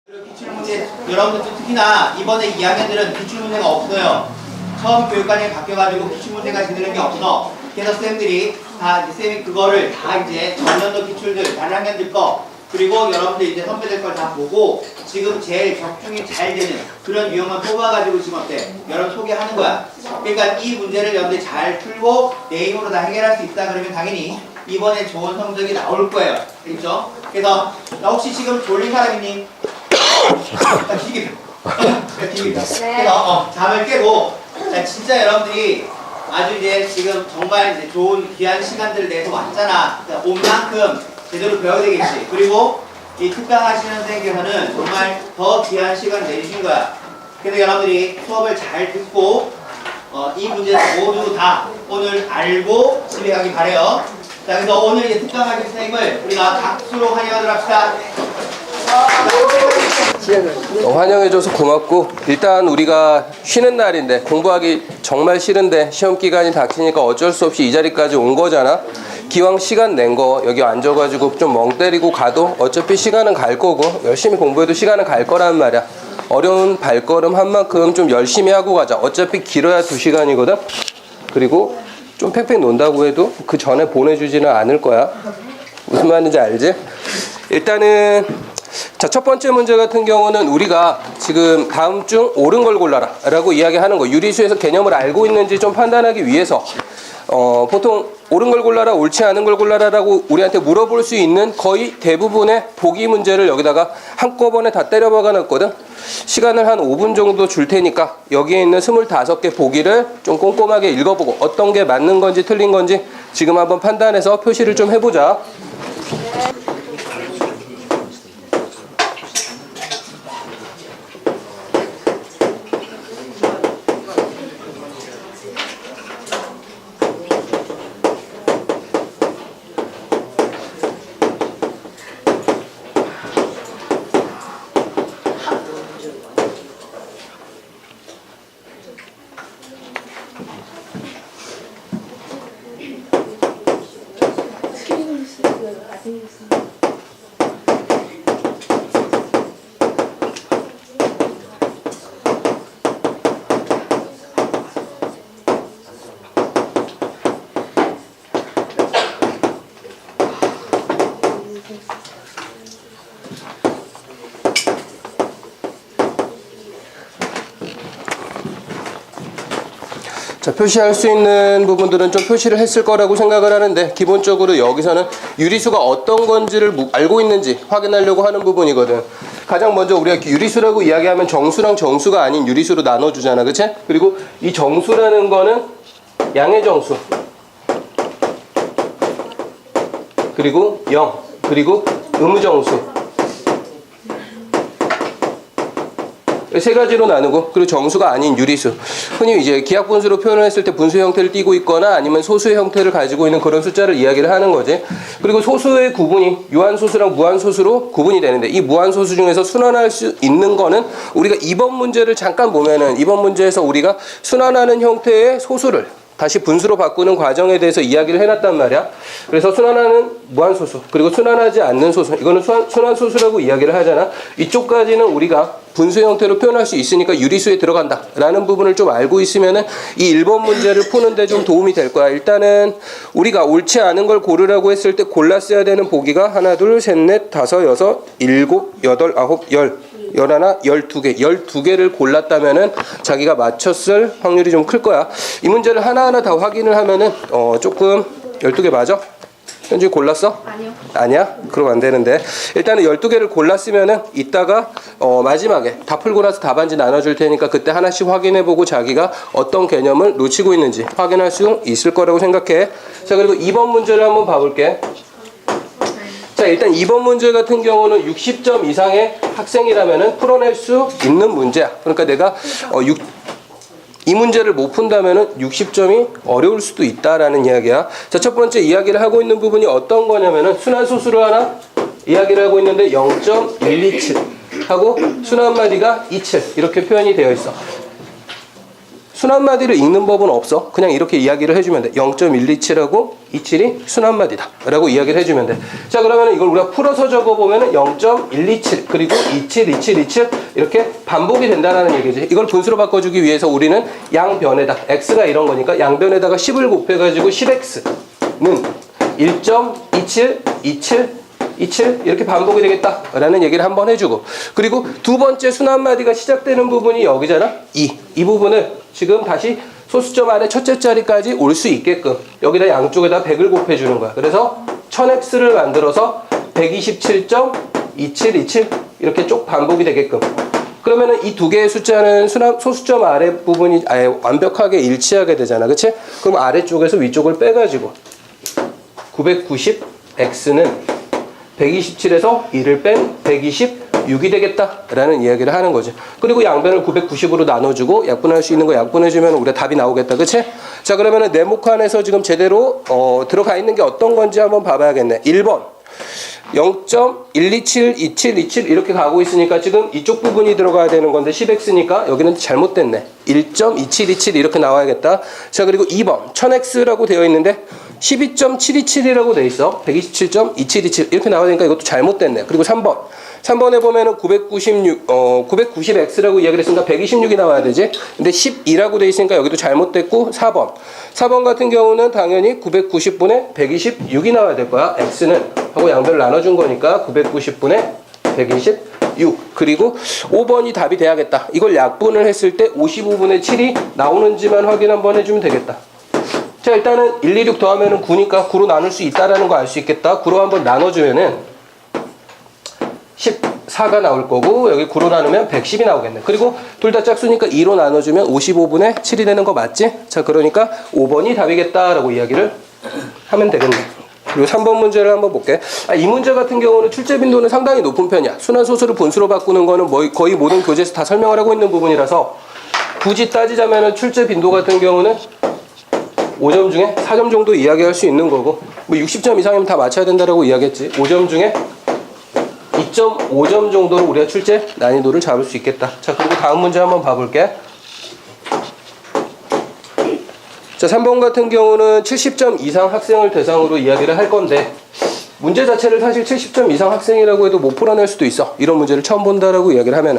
기출문제 여러분들도 특히나 이번에 2학년들은 기출문제가 없어요. 처음 교육관이 바뀌어가지고 기출문제가 제대로 게 없어. 그래서 쌤들이 다 쌤이 그거를 다 이제 전년도 기출들 다른 학년들 거 그리고 여러분들 이제 선배들 걸 다 보고 지금 제일 적중이 잘 되는 그런 유형만 뽑아가지고 지금 어때? 여러분 소개하는 거야. 그러니까 이 문제를 여러분들 잘 풀고 내 힘으로 다 해결할 수 있다 그러면 당연히 이번에 좋은 성적이 나올 거예요. 그렇죠? 그래서 나 혹시 지금 졸린 사람 있니? 나 기계 그래서 잠을 깨고 진짜 여러분들이 아주 이제 지금 정말 이제 좋은 귀한 시간들을 내서 왔잖아. 그러니까 온 만큼 제대로 배워야 되겠지. 그리고 이 특강 하시는 선생님께서는 정말 더 귀한 시간을 내주신 거야. 그래서 여러분들이 수업을 잘 듣고 이 문제를 모두 다 오늘 알고 집에 가기 바래요. 자, 그래서 오늘 이제 특강 하신 선생님을 우리가 박수로 환영하도록 합시다. 환영해줘서 고맙고, 일단 우리가 쉬는 날인데 공부하기 정말 싫은데 시험 기간이 닥치니까 어쩔 수 없이 이 자리까지 온 거잖아. 기왕 시간 낸 거 여기 앉아가지고 좀 멍 때리고 가도 어차피 시간은 갈 거고 열심히 공부해도 시간은 갈 거란 말이야. 어려운 발걸음 한 만큼 좀 열심히 하고 가자. 어차피 길어야 2시간이거든. 그리고 좀 팽팽 논다고 해도 그 전에 보내주지는 않을 거야. 무슨 말인지 알지? 일단은 자, 첫 번째 문제 같은 경우는 우리가 지금 다음 중 옳은 걸 골라라 라고 이야기하는 거, 유리수에서 개념을 알고 있는지 좀 판단하기 위해서 보통 옳은 걸 골라라, 옳지 않은 걸 골라라 라고 우리한테 물어볼 수 있는 거의 대부분의 보기 문제를 여기다가 한꺼번에 다 때려 박아 놨거든. 시간을 한 5분 정도 줄 테니까 여기에 있는 25개 보기를 좀 꼼꼼하게 읽어보고 어떤 게 맞는 건지 틀린 건지 지금 한번 판단해서 표시를 좀 해보자. 자, 표시할 수 있는 부분들은 좀 표시를 했을 거라고 생각을 하는데, 기본적으로 여기서는 유리수가 어떤 건지를 알고 있는지 확인하려고 하는 부분이거든. 가장 먼저 우리가 유리수라고 이야기하면 정수랑 정수가 아닌 유리수로 나눠주잖아, 그치? 그리고 이 정수라는 거는 양의 정수, 그리고 0, 그리고 의무정수, 세 가지로 나누고, 그리고 정수가 아닌 유리수, 흔히 이제 기하분수로 표현을 했을 때 분수 형태를 띠고 있거나 아니면 소수의 형태를 가지고 있는 그런 숫자를 이야기를 하는 거지. 그리고 소수의 구분이 유한소수랑 무한소수로 구분이 되는데, 이 무한소수 중에서 순환할 수 있는 거는 우리가 이번 문제를 잠깐 보면은, 이번 문제에서 우리가 순환하는 형태의 소수를 다시 분수로 바꾸는 과정에 대해서 이야기를 해놨단 말이야. 그래서 순환하는 무한소수, 그리고 순환하지 않는 소수, 이거는 순환소수라고 이야기를 하잖아. 이쪽까지는 우리가 분수 형태로 표현할 수 있으니까 유리수에 들어간다 라는 부분을 좀 알고 있으면은 이 1번 문제를 푸는데 좀 도움이 될 거야. 일단은 우리가 옳지 않은 걸 고르라고 했을 때 골랐어야 되는 보기가 하나, 둘, 셋, 넷, 다섯, 여섯, 일곱, 여덟, 아홉, 열, 열하나, 12개, 12개를 골랐다면은 자기가 맞췄을 확률이 좀 클 거야. 이 문제를 하나하나 다 확인을 하면은 조금 12개 맞아? 현지 골랐어? 아니요. 아니야? 그럼 안 되는데, 일단은 12개를 골랐으면은 이따가 마지막에 다 풀고 나서 답안지 나눠줄 테니까 그때 하나씩 확인해보고 자기가 어떤 개념을 놓치고 있는지 확인할 수 있을 거라고 생각해. 자, 그리고 2번 문제를 한번 봐볼게. 자, 일단 2번 문제 같은 경우는 60점 이상의 학생이라면은 풀어낼 수 있는 문제야. 그러니까 내가 이 문제를 못 푼다면은 60점이 어려울 수도 있다라는 이야기야. 자, 첫 번째 이야기를 하고 있는 부분이 어떤 거냐면은 순환소수를 하나 이야기를 하고 있는데 0.127 하고 순환마디가 27 이렇게 표현이 되어 있어. 순환마디를 읽는 법은 없어. 그냥 이렇게 이야기를 해주면 돼. 0.127하고 27이 순환마디다 라고 이야기를 해주면 돼. 자, 그러면 이걸 우리가 풀어서 적어보면 0.127 그리고 27, 27, 27 이렇게 반복이 된다는 얘기지. 이걸 분수로 바꿔주기 위해서 우리는 양변에다 x가 이런 거니까 양변에다가 10을 곱해가지고 10x는 1.27, 27, 27 이렇게 반복이 되겠다 라는 얘기를 한번 해주고, 그리고 두 번째 순환마디가 시작되는 부분이 여기잖아. 이 부분을 지금 다시 소수점 아래 첫째 자리까지 올 수 있게끔 여기다 양쪽에다 100을 곱해주는 거야. 그래서 1000x를 만들어서 127.2727 이렇게 쭉 반복이 되게끔. 그러면은 이 두 개의 숫자는 소수점 아래 부분이 아예 완벽하게 일치하게 되잖아. 그치? 그럼 아래쪽에서 위쪽을 빼가지고 990x는 127에서 1을 뺀 126이 되겠다라는 이야기를 하는 거죠. 그리고 양변을 990으로 나눠주고 약분할 수 있는 거 약분해주면 우리가 답이 나오겠다. 그치? 자, 그러면은 네모칸에서 지금 제대로 들어가 있는 게 어떤 건지 한번 봐봐야겠네. 1번 0.1272727 이렇게 가고 있으니까 지금 이쪽 부분이 들어가야 되는 건데 10x니까 여기는 잘못됐네. 1.2727 이렇게 나와야겠다. 자, 그리고 2번 1000x라고 되어 있는데 12.727이라고 돼 있어. 127.2727 이렇게 나와야 되니까 이것도 잘못됐네. 그리고 3번에 보면은 990x라고 이야기를 했으니까 126이 나와야 되지. 근데 12라고 돼 있으니까 여기도 잘못됐고 4번 같은 경우는 당연히 990분의 126이 나와야 될 거야. x는 하고 양변을 나눠준 거니까 990분의 126. 그리고 5번이 답이 돼야겠다. 이걸 약분을 했을 때 55분의 7이 나오는지만 확인 한번 해주면 되겠다. 자, 일단은 126 더하면은 9니까 9로 나눌 수 있다라는 거 알 수 있겠다. 9로 한번 나눠주면은 14가 나올 거고, 여기 9로 나누면 110이 나오겠네. 그리고 둘 다 짝수니까 2로 나눠주면 55분의 7이 되는 거 맞지? 자, 그러니까 5번이 답이겠다라고 이야기를 하면 되겠네. 그리고 3번 문제를 한번 볼게. 이 문제 같은 경우는 출제 빈도는 상당히 높은 편이야. 순환소수를 분수로 바꾸는 거는 거의 모든 교재에서 다 설명을 하고 있는 부분이라서 굳이 따지자면은 출제 빈도 같은 경우는 5점 중에 4점 정도 이야기할 수 있는 거고, 뭐 60점 이상이면 다 맞춰야 된다라고 이야기했지. 5점 중에 2.5점 정도로 우리가 출제 난이도를 잡을 수 있겠다. 자, 그리고 다음 문제 한번 봐볼게. 자, 3번 같은 경우는 70점 이상 학생을 대상으로 이야기를 할 건데, 문제 자체를 사실 70점 이상 학생이라고 해도 못 풀어낼 수도 있어. 이런 문제를 처음 본다라고 이야기를 하면은.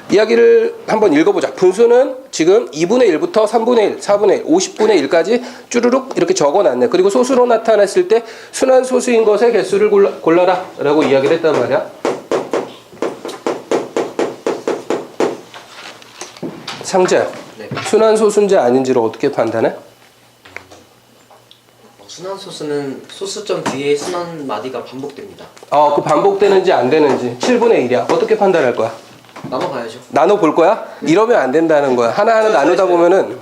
이야기를 한번 읽어보자. 분수는 지금 2분의 1부터 3분의 1, 4분의 1, 50분의 1까지 쭈루룩 이렇게 적어놨네. 그리고 소수로 나타냈을 때 순환소수인 것의 개수를 골라라 라고 이야기를 했단 말이야. 상자야. 네. 순환소수인지 아닌지를 어떻게 판단해? 순환소수는 소수점 뒤에 순환마디가 반복됩니다. 그 반복되는지 안 되는지 7분의 1이야. 어떻게 판단할 거야? 나눠봐야죠. 나눠 볼 거야? 이러면 안 된다는 거야. 하나하나 나누다 보면은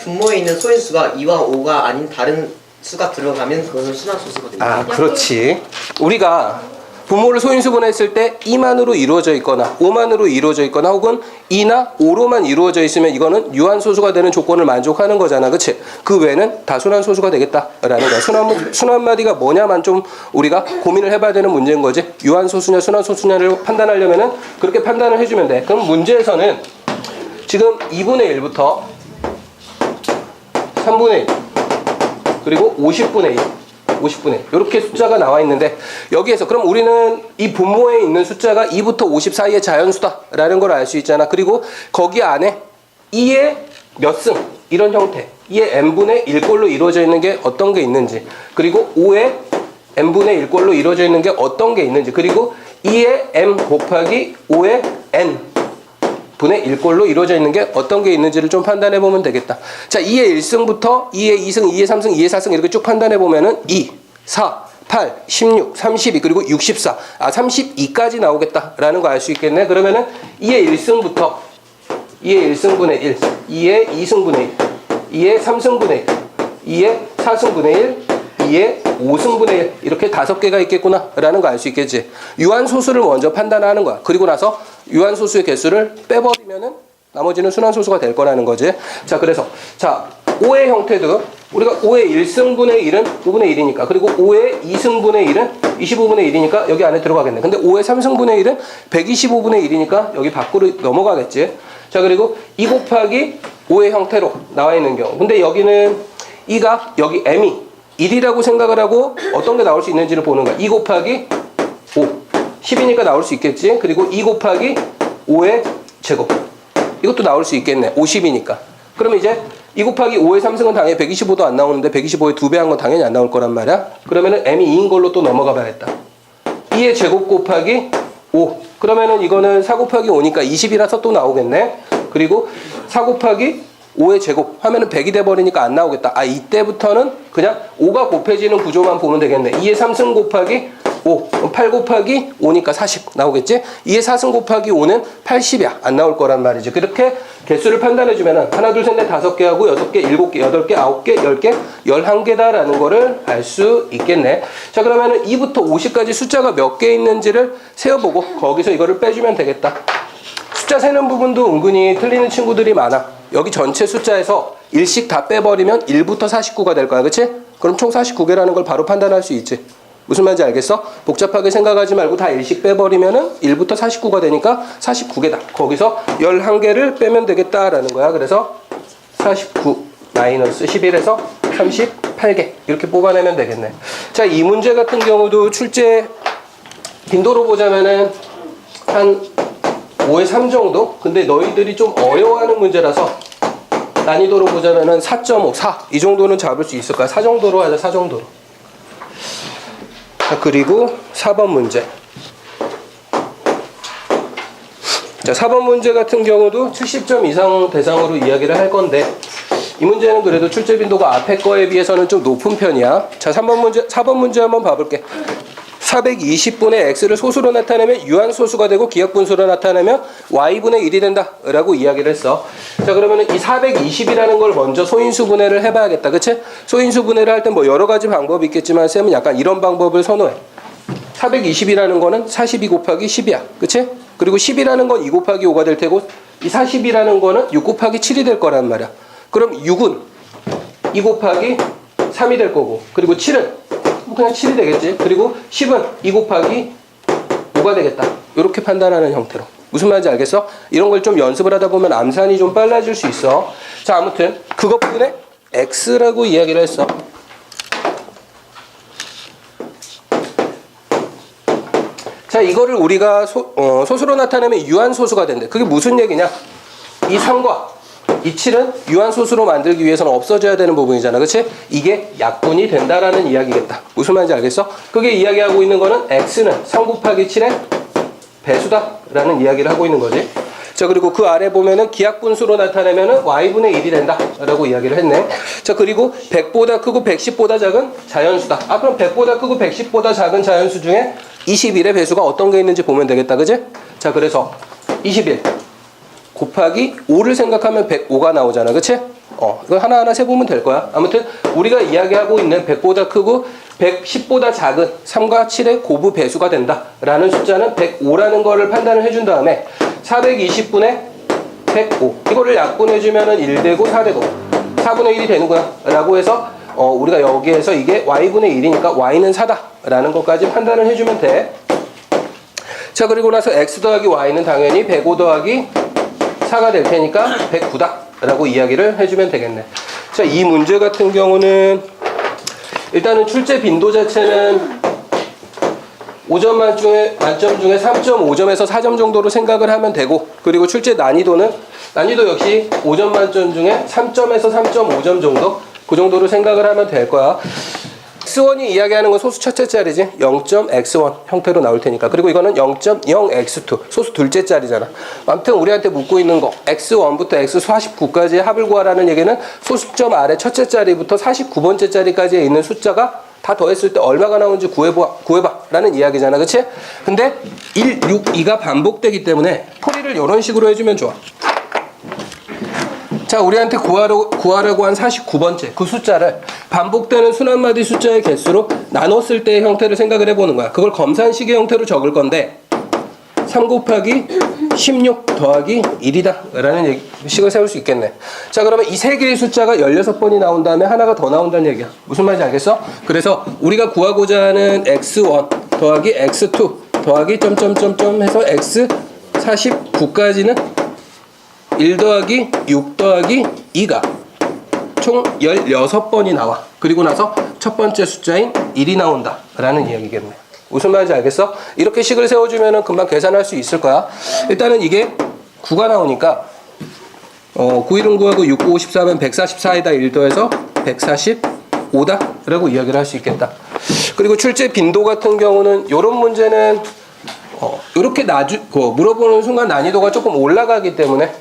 분모에 있는 소인수가 2와 5가 아닌 다른 수가 들어가면 그것은 순환소수거든요. 그렇지. 우리가 분모를 소인수분해 했을 때 2만으로 이루어져 있거나 5만으로 이루어져 있거나 혹은 2나 5로만 이루어져 있으면 이거는 유한소수가 되는 조건을 만족하는 거잖아. 그치? 그 외에는 다 순환소수가 되겠다라는 거야. 순환마디가 뭐냐만 좀 우리가 고민을 해봐야 되는 문제인 거지. 유한소수냐 순환소수냐를 판단하려면은 그렇게 판단을 해주면 돼. 그럼 문제에서는 지금 2분의 1부터 3분의 1 그리고 50분의 1 이렇게 숫자가 나와 있는데, 여기에서 그럼 우리는 이 분모에 있는 숫자가 2부터 50 사이의 자연수다라는 걸 알 수 있잖아. 그리고 거기 안에 2의 몇 승 이런 형태, 2의 n분의 1꼴로 이루어져 있는 게 어떤 게 있는지, 그리고 5의 n분의 1꼴로 이루어져 있는 게 어떤 게 있는지, 그리고 2의 m 곱하기 5의 n 분의 1꼴로 이루어져 있는 게 어떤 게 있는지를 좀 판단해 보면 되겠다. 자, 2의 1승부터 2의 2승, 2의 3승, 2의 4승 이렇게 쭉 판단해 보면은 2, 4, 8, 16, 32 그리고 64, 32까지 나오겠다라는 거 알 수 있겠네. 그러면은 2의 1승부터 2의 1승분의 1, 2의 2승분의 1, 2의 3승분의 1, 2의 4승분의 1, 2의 5승분의 1 이렇게 5개가 있겠구나 라는 거 알 수 있겠지. 유한소수를 먼저 판단하는 거야. 그리고 나서 유한소수의 개수를 빼버리면은 나머지는 순환소수가 될 거라는 거지. 자, 그래서 5의 형태도 우리가 5의 1승분의 1은 5분의 1이니까, 그리고 5의 2승분의 1은 25분의 1이니까 여기 안에 들어가겠네. 근데 5의 3승분의 1은 125분의 1이니까 여기 밖으로 넘어가겠지. 자, 그리고 2 곱하기 5의 형태로 나와 있는 경우. 근데 여기는 2가 여기 m이 1이라고 생각을 하고 어떤 게 나올 수 있는지를 보는 거야. 2 곱하기 5. 10이니까 나올 수 있겠지. 그리고 2 곱하기 5의 제곱. 이것도 나올 수 있겠네. 50이니까. 그러면 이제 2 곱하기 5의 3승은 당연히 125도 안 나오는데 125의 2배 한 건 당연히 안 나올 거란 말이야. 그러면은 m이 2인 걸로 또 넘어가 봐야겠다. 2의 제곱 곱하기 5. 그러면은 이거는 4 곱하기 5니까 20이라서 또 나오겠네. 그리고 4 곱하기 5의 제곱 하면은 100이 돼버리니까 안 나오겠다. 아, 이때부터는 그냥 5가 곱해지는 구조만 보면 되겠네. 2의 3승 곱하기 5. 8 곱하기 5니까 40 나오겠지? 2의 4승 곱하기 5는 80이야. 안 나올 거란 말이지. 그렇게 개수를 판단해주면은 하나, 둘, 셋, 넷, 5개 하고 6개, 7개, 8개, 9개, 10개, 11개다라는 거를 알 수 있겠네. 자, 그러면은 2부터 50까지 숫자가 몇 개 있는지를 세어보고 거기서 이거를 빼주면 되겠다. 숫자 세는 부분도 은근히 틀리는 친구들이 많아. 여기 전체 숫자에서 1씩 다 빼버리면 1부터 49가 될 거야. 그치? 그럼 총 49개라는 걸 바로 판단할 수 있지. 무슨 말인지 알겠어? 복잡하게 생각하지 말고 다 1씩 빼버리면은 1부터 49가 되니까 49개다. 거기서 11개를 빼면 되겠다라는 거야. 그래서 49 마이너스 11에서 38개 이렇게 뽑아내면 되겠네. 자, 이 문제 같은 경우도 출제 빈도로 보자면은 한 5의 3 정도? 근데 너희들이 좀 어려워하는 문제라서 난이도로 보자면은 4.5, 4 이 정도는 잡을 수 있을 거야. 4 정도로 하자. 4 정도로. 자, 그리고 4번 문제. 자, 4번 문제 같은 경우도 70점 이상 대상으로 이야기를 할 건데 이 문제는 그래도 출제 빈도가 앞에 거에 비해서는 좀 높은 편이야. 자, 4번 문제 한번 봐볼게. 420분의 x를 소수로 나타내면 유한소수가 되고 기하분수로 나타내면 y분의 1이 된다 라고 이야기를 했어. 자, 그러면 이 420이라는 걸 먼저 소인수 분해를 해봐야겠다. 그치? 소인수 분해를 할 때 뭐 여러 가지 방법이 있겠지만 쌤은 약간 이런 방법을 선호해. 420이라는 거는 42 곱하기 10이야. 그치? 그리고 10이라는 건 2 곱하기 5가 될 테고 이 40이라는 거는 6 곱하기 7이 될 거란 말이야. 그럼 6은 2 곱하기 3이 될 거고 그리고 7은 그냥 7이 되겠지. 그리고 10은 2 곱하기 5가 되겠다. 이렇게 판단하는 형태로. 무슨 말인지 알겠어? 이런 걸 좀 연습을 하다 보면 암산이 좀 빨라질 수 있어. 자, 아무튼 그것 부분에 x라고 이야기를 했어. 자, 이거를 우리가 소수로 나타내면 유한소수가 된대. 그게 무슨 얘기냐? 이 3과 이 7은 유한소수로 만들기 위해서는 없어져야 되는 부분이잖아. 그치? 이게 약분이 된다라는 이야기겠다. 무슨 말인지 알겠어? 그게 이야기하고 있는 거는 x는 3 곱하기 7의 배수다 라는 이야기를 하고 있는 거지. 자, 그리고 그 아래 보면은 기하분수로 나타내면은 y분의 1이 된다 라고 이야기를 했네. 자, 그리고 100보다 크고 110보다 작은 자연수다. 아, 그럼 100보다 크고 110보다 작은 자연수 중에 21의 배수가 어떤 게 있는지 보면 되겠다. 그치? 자, 그래서 21 곱하기 5를 생각하면 105가 나오잖아. 그치? 이거 하나하나 세보면 될 거야. 아무튼 우리가 이야기하고 있는 100보다 크고 110보다 작은 3과 7의 고부 배수가 된다 라는 숫자는 105라는 거를 판단을 해준 다음에 420분의 105 이거를 약분해주면은 1되고 4되고 4분의 1이 되는구나 라고 해서 우리가 여기에서 이게 y분의 1이니까 y는 4다 라는 것까지 판단을 해주면 돼. 자, 그리고 나서 x 더하기 y는 당연히 105 더하기 4가 될 테니까 109다 라고 이야기를 해주면 되겠네. 자, 이 문제 같은 경우는 일단은 출제 빈도 자체는 5점 만점 중에 3.5점에서 4점 정도로 생각을 하면 되고 그리고 출제 난이도 역시 5점 만점 중에 3점에서 3.5점 정도 그 정도로 생각을 하면 될 거야. x1이 이야기하는 건 소수 첫째 자리지. 0.x1 형태로 나올 테니까. 그리고 이거는 0.0x2 소수 둘째 자리잖아. 아무튼 우리한테 묻고 있는 거 x1부터 x49까지의 합을 구하라는 얘기는 소수점 아래 첫째 자리부터 49번째 자리까지에 있는 숫자가 다 더했을 때 얼마가 나오는지 구해봐 라는 이야기잖아. 그치? 근데 1, 6, 2가 반복되기 때문에 풀이를 이런 식으로 해주면 좋아. 자, 우리한테 구하라고 한 49번째 그 숫자를 반복되는 순환마디 숫자의 개수로 나눴을 때의 형태를 생각을 해보는 거야. 그걸 검산식의 형태로 적을 건데 3 곱하기 16 더하기 1이다 라는 식을 세울 수 있겠네. 자, 그러면 이 세 개의 숫자가 16번이 나온 다음에 하나가 더 나온다는 얘기야. 무슨 말인지 알겠어? 그래서 우리가 구하고자 하는 x1 더하기 x2 더하기 점점점점 해서 x49까지는 1 더하기 6 더하기 2가 총 16번이 나와. 그리고 나서 첫 번째 숫자인 1이 나온다 라는 이야기겠네. 무슨 말인지 알겠어? 이렇게 식을 세워주면 금방 계산할 수 있을 거야. 일단은 이게 9가 나오니까 9, 1은 9하고 6, 9, 54면 144에다 1 더해서 145다 라고 이야기를 할 수 있겠다. 그리고 출제 빈도 같은 경우는 이런 문제는 이렇게 물어보는 순간 난이도가 조금 올라가기 때문에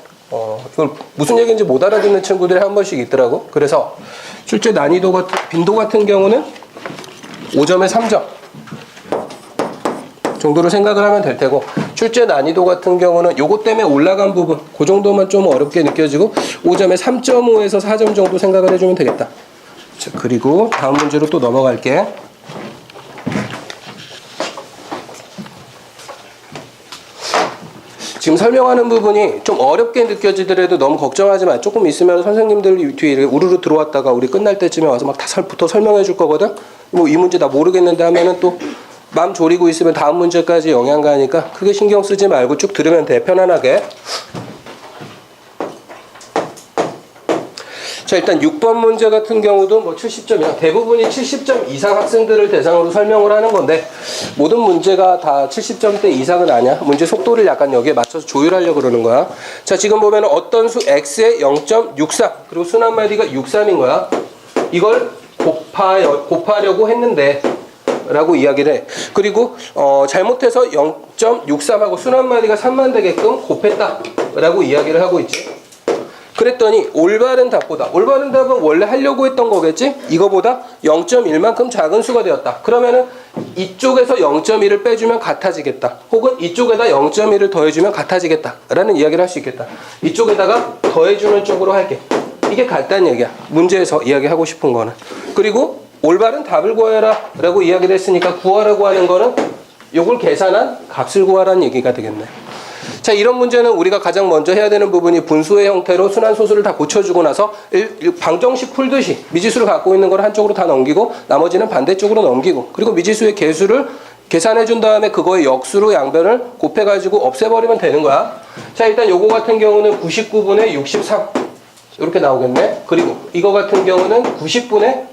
이걸 무슨 얘기인지 못 알아듣는 친구들이 한 번씩 있더라고. 그래서 출제 난이도 빈도 같은 경우는 5점에 3점 정도로 생각을 하면 될 테고, 출제 난이도 같은 경우는 요것 때문에 올라간 부분 그 정도만 좀 어렵게 느껴지고 5점에 3.5에서 4점 정도 생각을 해주면 되겠다. 자, 그리고 다음 문제로 또 넘어갈게. 지금 설명하는 부분이 좀 어렵게 느껴지더라도 너무 걱정하지 마. 조금 있으면 선생님들 뒤에 우르르 들어왔다가 우리 끝날 때쯤에 와서 막 다부터 설명해 줄 거거든. 뭐 이 문제 나 모르겠는데 하면은 또 마음 졸이고 있으면 다음 문제까지 영향 가니까 크게 신경 쓰지 말고 쭉 들으면 돼. 편안하게. 자, 일단 6번 문제 같은 경우도 뭐 70점이야. 대부분이 70점 이상 학생들을 대상으로 설명을 하는 건데, 모든 문제가 다 70점대 이상은 아니야. 문제 속도를 약간 여기에 맞춰서 조율하려고 그러는 거야. 자, 지금 보면 어떤 수 x에 0.63, 그리고 순한 마디가 63인 거야. 이걸 곱하려고 했는데 라고 이야기를 해. 그리고 잘못해서 0.63하고 순한 마디가 3만 되게끔 곱했다 라고 이야기를 하고 있지. 그랬더니 올바른 답은 원래 하려고 했던 거겠지? 이거보다 0.1만큼 작은 수가 되었다. 그러면은 이쪽에서 0.1을 빼주면 같아지겠다. 혹은 이쪽에다 0.1을 더해주면 같아지겠다 라는 이야기를 할 수 있겠다. 이쪽에다가 더해주는 쪽으로 할게. 이게 같다는 얘기야. 문제에서 이야기하고 싶은 거는. 그리고 올바른 답을 구해라 라고 이야기를 했으니까 구하라고 하는 거는 요걸 계산한 값을 구하라는 얘기가 되겠네. 자, 이런 문제는 우리가 가장 먼저 해야 되는 부분이 분수의 형태로 순환소수를 다 고쳐주고 나서 방정식 풀듯이 미지수를 갖고 있는 걸 한쪽으로 다 넘기고 나머지는 반대쪽으로 넘기고, 그리고 미지수의 개수를 계산해 준 다음에 그거의 역수로 양변을 곱해가지고 없애버리면 되는 거야. 자, 일단 요거 같은 경우는 99분의 63 이렇게 나오겠네. 그리고 이거 같은 경우는 90분의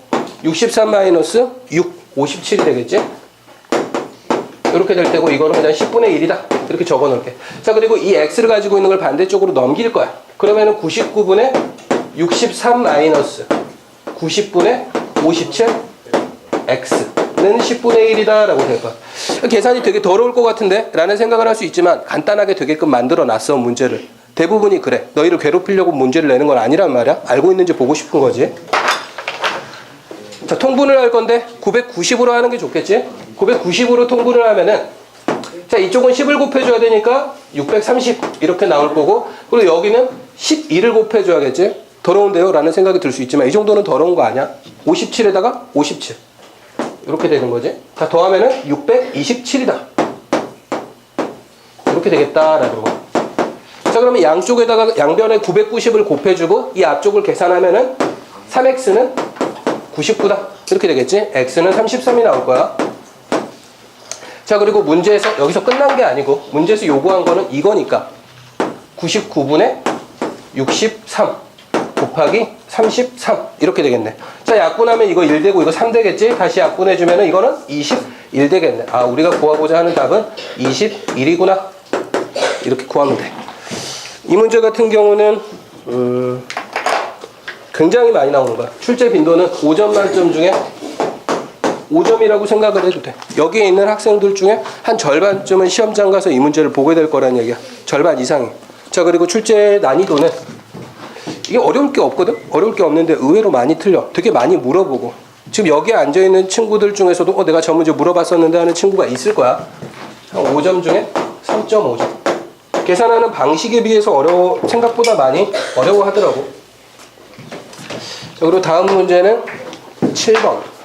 63 마이너스 6, 57이 되겠지? 이렇게 될 테고, 이거는 그냥 10분의 1이다. 이렇게 적어 놓을게. 자, 그리고 이 x를 가지고 있는 걸 반대쪽으로 넘길 거야. 그러면은 99분의 63 마이너스 90분의 57 x는 10분의 1이다 라고 될 거야. 계산이 되게 더러울 것 같은데? 라는 생각을 할 수 있지만 간단하게 되게끔 만들어 놨어, 문제를. 대부분이 그래. 너희를 괴롭히려고 문제를 내는 건 아니란 말이야. 알고 있는지 보고 싶은 거지. 자, 통분을 할 건데 990으로 하는 게 좋겠지? 990으로 통분을 하면은, 자, 이쪽은 10을 곱해줘야 되니까 630 이렇게 나올 거고, 그리고 여기는 12를 곱해줘야겠지? 더러운데요? 라는 생각이 들 수 있지만 이 정도는 더러운 거 아니야? 57에다가 57 이렇게 되는 거지. 자, 더하면은 627이다 이렇게 되겠다라는 거. 자, 그러면 양쪽에다가 양변에 990을 곱해주고 이 앞쪽을 계산하면은 3x는 99다 이렇게 되겠지? x는 33이 나올 거야. 자, 그리고 문제에서 여기서 끝난 게 아니고 문제에서 요구한 거는 이거니까 99분의 63 곱하기 33 이렇게 되겠네. 자, 약분하면 이거 1 되고 이거 3 되겠지? 다시 약분해주면 이거는 21 되겠네. 아, 우리가 구하고자 하는 답은 21이구나 이렇게 구하면 돼. 이 문제 같은 경우는 굉장히 많이 나오는 거야. 출제 빈도는 5점 만점 중에 5점이라고 생각을 해도 돼. 여기에 있는 학생들 중에 한 절반쯤은 시험장 가서 이 문제를 보게 될 거란 얘기야. 절반 이상이. 자, 그리고 출제 난이도는 이게 어려울 게 없거든? 어려울 게 없는데 의외로 많이 틀려. 되게 많이 물어보고. 지금 여기에 앉아있는 친구들 중에서도 내가 저 문제 물어봤었는데 하는 친구가 있을 거야. 한 5점 중에 3.5점. 계산하는 방식에 비해서 생각보다 많이 어려워하더라고. 자, 그리고 다음 문제는 7번.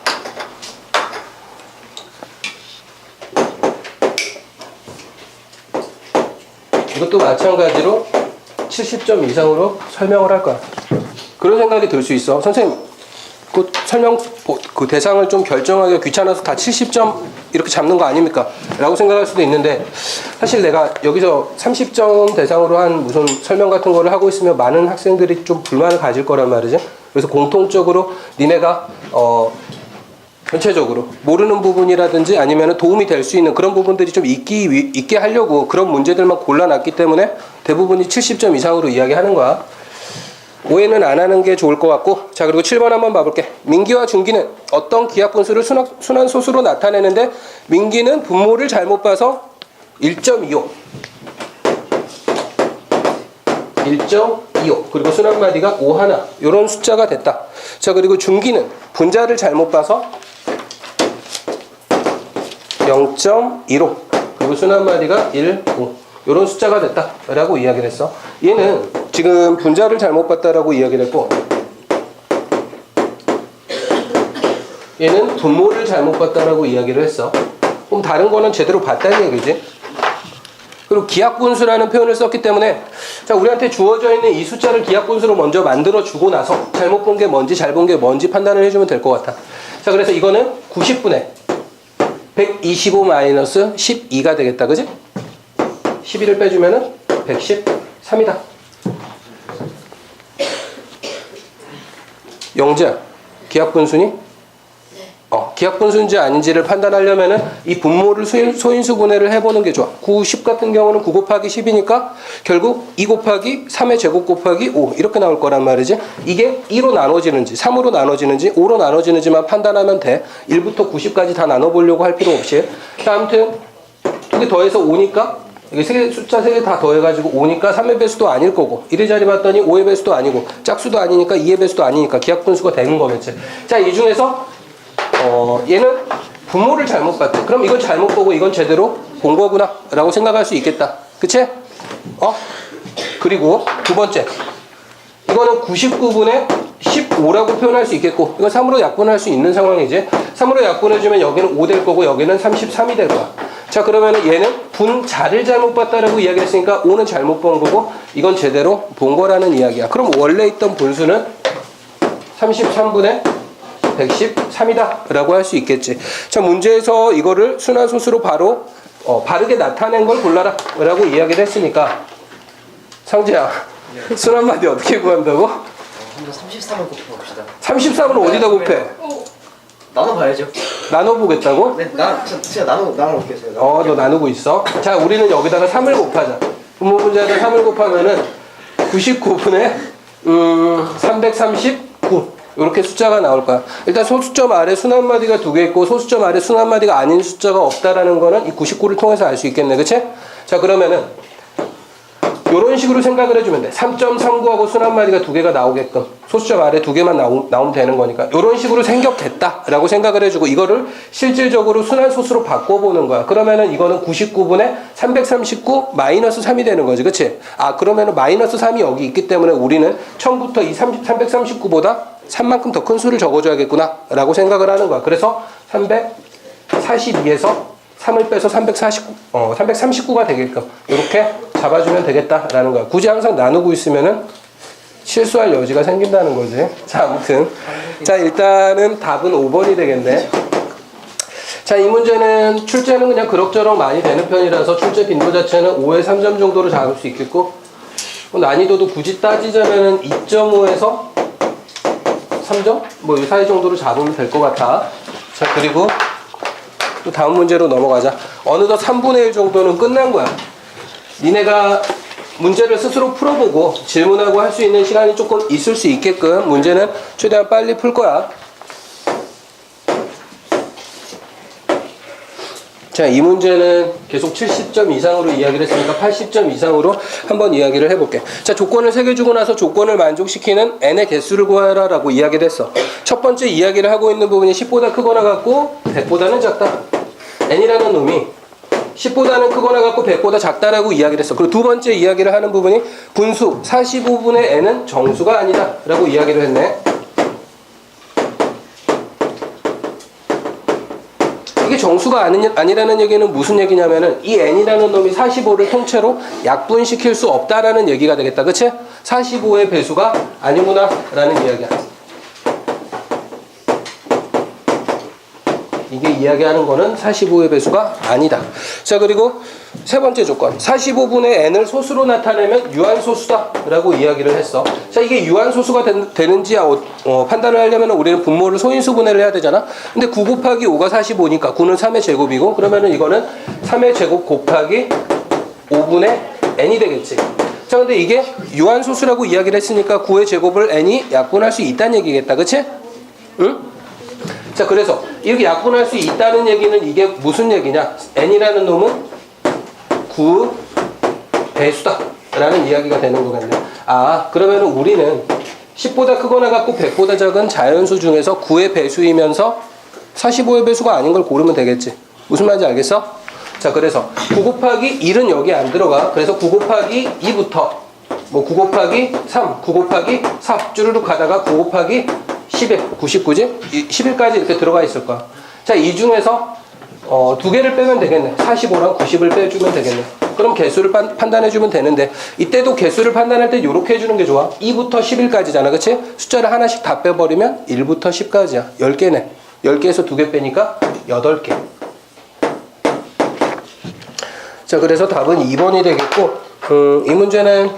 이것도 마찬가지로 70점 이상으로 설명을 할 거야. 그런 생각이 들 수 있어. 선생님, 그 설명 그 대상을 좀 결정하기가 귀찮아서 다 70점 이렇게 잡는 거 아닙니까? 라고 생각할 수도 있는데 사실 내가 여기서 30점 대상으로 한 무슨 설명 같은 거를 하고 있으면 많은 학생들이 좀 불만을 가질 거란 말이죠. 그래서 공통적으로 니네가 전체적으로 모르는 부분이라든지 아니면 도움이 될 수 있는 그런 부분들이 좀 있게 하려고 그런 문제들만 골라놨기 때문에 대부분이 70점 이상으로 이야기하는 거야. 오해는 안 하는 게 좋을 것 같고. 자, 그리고 7번 한번 봐볼게. 민기와 준기는 어떤 기하 분수를 순환소수로 나타내는데 민기는 분모를 잘못 봐서 1.25 그리고 순환마디가 5 하나 이런 숫자가 됐다. 자, 그리고 준기는 분자를 잘못 봐서 0.15 그리고 순환마디가 1, 5 이런 숫자가 됐다 라고 이야기를 했어. 얘는 지금 분자를 잘못 봤다라고 이야기를 했고 얘는 분모를 잘못 봤다라고 이야기를 했어. 그럼 다른 거는 제대로 봤다는 얘기지. 그리고 기하분수라는 표현을 썼기 때문에 자, 우리한테 주어져 있는 이 숫자를 기하분수로 먼저 만들어 주고 나서 잘못 본 게 뭔지 잘 본 게 뭔지 판단을 해주면 될 것 같아. 자, 그래서 이거는 90분의 125 마이너스 12가 되겠다. 그지? 11을 빼주면은 113이다. 영재야, 기하분수니? 기하분수인지 아닌지를 판단하려면은 이 분모를 소인수 분해를 해보는 게 좋아. 9, 10 같은 경우는 9 곱하기 10이니까 결국 2 곱하기 3의 제곱 곱하기 5 이렇게 나올 거란 말이지. 이게 2로 나눠지는지 3으로 나눠지는지 5로 나눠지는지만 판단하면 돼. 1부터 90까지 다 나눠보려고 할 필요 없이. 자, 아무튼 두 개 더해서 5니까 이게 숫자 3개 다 더해가지고 5니까 3의 배수도 아닐 거고 1의 자리 봤더니 5의 배수도 아니고 짝수도 아니니까 2의 배수도 아니니까 기하분수가 되는 거겠지. 자, 이 중에서 얘는 분모를 잘못 봤대. 그럼 이건 잘못 보고 이건 제대로 본 거구나 라고 생각할 수 있겠다. 그치? 그리고 두 번째 이거는 99분의 15라고 표현할 수 있겠고 이건 3으로 약분할 수 있는 상황이지. 3으로 약분해주면 여기는 5 될 거고 여기는 33이 될 거야. 자, 그러면 얘는 분자를 잘못 봤다라고 이야기를 했으니까 5는 잘못 본 거고 이건 제대로 본 거라는 이야기야. 그럼 원래 있던 분수는 33분의 113이다 라고 할 수 있겠지. 자, 문제에서 이거를 순환소수로 바로 바르게 나타낸 걸 골라라 라고 이야기를 했으니까 상재야, 순환마디 어떻게 구한다고? 한번 33을 곱해봅시다. 33을 어디다 곱해? 나눠봐야죠. 나눠보겠다고? 네, 진짜 나눠볼게요. 너 나누고 있어. 자, 우리는 여기다가 3을 곱하자. 분모 분자에다 3을 곱하면은 99분의 339 이렇게 숫자가 나올 거야. 일단 소수점 아래 순환마디가 2개 있고 소수점 아래 순환마디가 아닌 숫자가 없다라는 거는 이 99를 통해서 알 수 있겠네. 그치? 자, 그러면은 이런 식으로 생각을 해주면 돼. 3.39하고 순환마디가 2개가 나오게끔 소수점 아래 2개만 나오면 되는 거니까 이런 식으로 생겼겠다 라고 생각을 해주고 이거를 실질적으로 순환소수로 바꿔보는 거야. 그러면은 이거는 99분의 339 마이너스 3이 되는 거지. 그치? 그러면은 마이너스 3이 여기 있기 때문에 우리는 처음부터 이 339보다 3만큼 더 큰 수를 적어줘야겠구나 라고 생각을 하는 거야. 그래서 342에서 3을 빼서 339가 되게끔 이렇게 잡아주면 되겠다라는 거야. 굳이 항상 나누고 있으면은 실수할 여지가 생긴다는 거지. 자, 아무튼 자, 일단은 답은 5번이 되겠네. 자, 이 문제는 출제는 그냥 그럭저럭 많이 되는 편이라서 출제 빈도 자체는 5에 3점 정도로 잡을 수 있겠고 난이도도 굳이 따지자면은 2.5에서 3점? 뭐 이 사이 정도로 잡으면 될 것 같아. 자, 그리고 또 다음 문제로 넘어가자. 어느덧 3분의 1 정도는 끝난 거야. 니네가 문제를 스스로 풀어보고 질문하고 할 수 있는 시간이 조금 있을 수 있게끔 문제는 최대한 빨리 풀 거야. 자, 이 문제는 계속 70점 이상으로 이야기를 했으니까 80점 이상으로 한번 이야기를 해볼게. 자, 조건을 3개 주고 나서 조건을 만족시키는 n의 개수를 구하라 라고 이야기를 했어. 첫 번째 이야기를 하고 있는 부분이 10보다 크거나 같고 100보다는 작다. n이라는 놈이 10보다는 크거나 같고 100보다 작다라고 이야기를 했어. 그리고 두 번째 이야기를 하는 부분이 분수 45분의 n은 정수가 아니다 라고 이야기를 했네. 이게 정수가 아니라는 얘기는 무슨 얘기냐면은 이 n이라는 놈이 45를 통째로 약분시킬 수 없다라는 얘기가 되겠다. 그치? 45의 배수가 아니구나 라는 이야기야. 이게 이야기하는 거는 45의 배수가 아니다. 자, 그리고 세 번째 조건. 45분의 n을 소수로 나타내면 유한소수다 라고 이야기를 했어. 자, 이게 유한소수가 되는지 판단을 하려면 우리는 분모를 소인수 분해를 해야 되잖아. 근데 9 곱하기 5가 45니까 9는 3의 제곱이고, 그러면은 이거는 3의 제곱 곱하기 5분의 n이 되겠지. 자, 근데 이게 유한소수라고 이야기를 했으니까 9의 제곱을 n이 약분할 수 있다는 얘기겠다. 그치? 응? 자, 그래서 이렇게 약분할 수 있다는 얘기는 이게 무슨 얘기냐? n이라는 놈은 9 배수다 라는 이야기가 되는 거겠네. 아, 그러면 우리는 10보다 크거나 같고 100보다 작은 자연수 중에서 9의 배수이면서 45의 배수가 아닌 걸 고르면 되겠지. 무슨 말인지 알겠어? 자, 그래서 9 곱하기 1은 여기 안 들어가. 그래서 9 곱하기 2부터 9 곱하기 3, 9 곱하기 4 쭈르륵 가다가 9 곱하기 11, 99지? 11까지 이렇게 들어가 있을 거야. 자, 이 중에서 두 개를 빼면 되겠네. 45랑 90을 빼주면 되겠네. 그럼 개수를 판단해주면 되는데, 이때도 개수를 판단할 때 이렇게 해주는 게 좋아. 2부터 11까지잖아. 그치? 숫자를 하나씩 다 빼버리면 1부터 10까지야. 10개네. 10개에서 2개 빼니까 8개. 자, 그래서 답은 2번이 되겠고, 이 문제는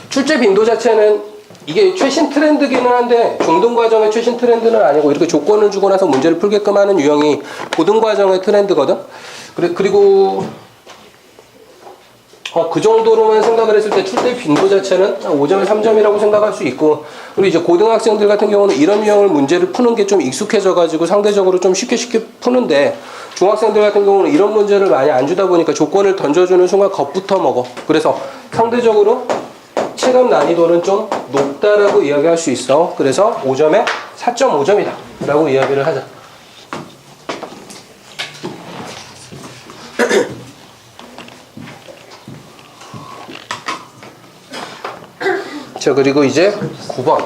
출제 빈도 자체는 이게 최신 트렌드기는 한데 중등과정의 최신 트렌드는 아니고, 이렇게 조건을 주고 나서 문제를 풀게끔 하는 유형이 고등과정의 트렌드거든. 그리고 그 정도로만 생각을 했을 때 출제 빈도 자체는 5점에 3점이라고 생각할 수 있고, 그리고 이제 고등학생들 같은 경우는 이런 유형을 문제를 푸는 게 좀 익숙해져 가지고 상대적으로 좀 쉽게 푸는데, 중학생들 같은 경우는 이런 문제를 많이 안 주다 보니까 조건을 던져주는 순간 겁부터 먹어. 그래서 상대적으로 체감 난이도는 좀 높다라고 이야기할 수 있어. 그래서 5점에 4.5점이다 라고 이야기를 하자. 자, 그리고 이제 9번.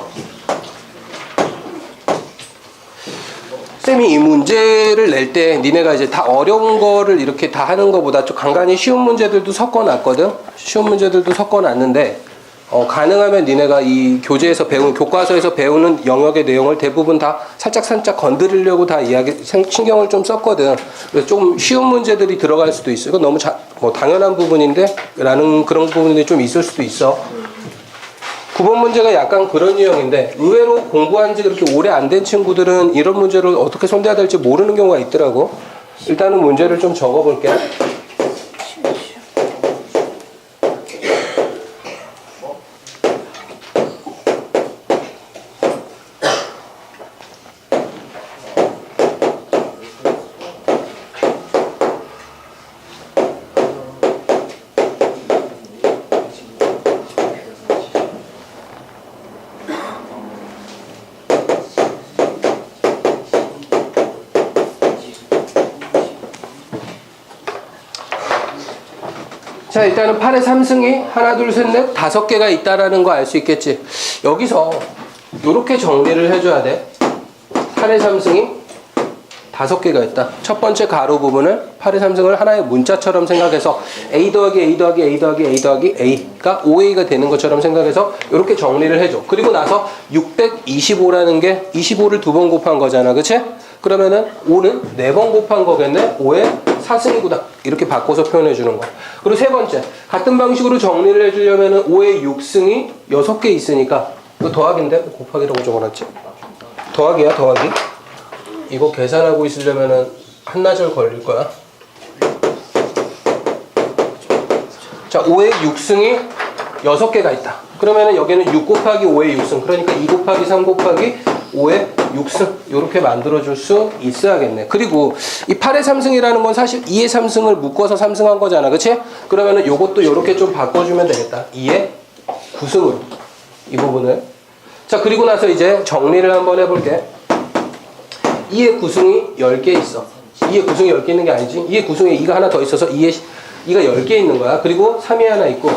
쌤이 이 문제를 낼 때 니네가 이제 다 어려운 거를 이렇게 다 하는 것보다 좀 간간히 쉬운 문제들도 섞어놨거든. 쉬운 문제들도 섞어놨는데, 가능하면 니네가 이 교과서에서 배우는 영역의 내용을 대부분 다 살짝 건드리려고 다 신경을 좀 썼거든. 그래서 좀 쉬운 문제들이 들어갈 수도 있어. 이건 너무 당연한 부분인데 라는 그런 부분이 좀 있을 수도 있어. 9번 문제가 약간 그런 유형인데, 의외로 공부한 지 그렇게 오래 안 된 친구들은 이런 문제를 어떻게 손대야 될지 모르는 경우가 있더라고. 일단은 문제를 좀 적어볼게. 자, 일단은 8의 3승이 하나, 둘, 셋, 넷, 5개가 있다라는 거 알 수 있겠지. 여기서 이렇게 정리를 해줘야 돼. 8의 3승이 5개가 있다. 첫 번째 가로 부분을 8의 3승을 하나의 문자처럼 생각해서 A 더하기 A 더하기 A 더하기 A 더하기 A가 5A가 되는 것처럼 생각해서 이렇게 정리를 해줘. 그리고 나서 625라는 게 25를 2번 곱한 거잖아. 그치? 그러면은 5는 4번 곱한 거겠네. 5의 4승이구나. 이렇게 바꿔서 표현해 주는 거. 그리고 세 번째, 같은 방식으로 정리를 해주려면은 5의 6승이 6개 있으니까, 이거 더하기인데 곱하기라고 적어놨지? 더하기야, 더하기. 이거 계산하고 있으려면은 한나절 걸릴 거야. 자, 5의 6승이 6개가 있다. 그러면은 여기는 6 곱하기 5의 6승. 그러니까 2 곱하기 3 곱하기 5의 6승. 이렇게 만들어줄 수 있어야겠네. 그리고 이 8의 3승이라는 건 사실 2의 3승을 묶어서 3승한 거잖아. 그치? 그러면은 요것도 이렇게 좀 바꿔주면 되겠다. 2의 9승으로. 이 부분을. 자, 그리고 나서 이제 정리를 한번 해볼게. 2의 9승이 10개 있어. 2의 9승이 10개 있는 게 아니지. 2의 9승에 2가 하나 더 있어서 2가 10개 있는 거야. 그리고 3이 하나 있고,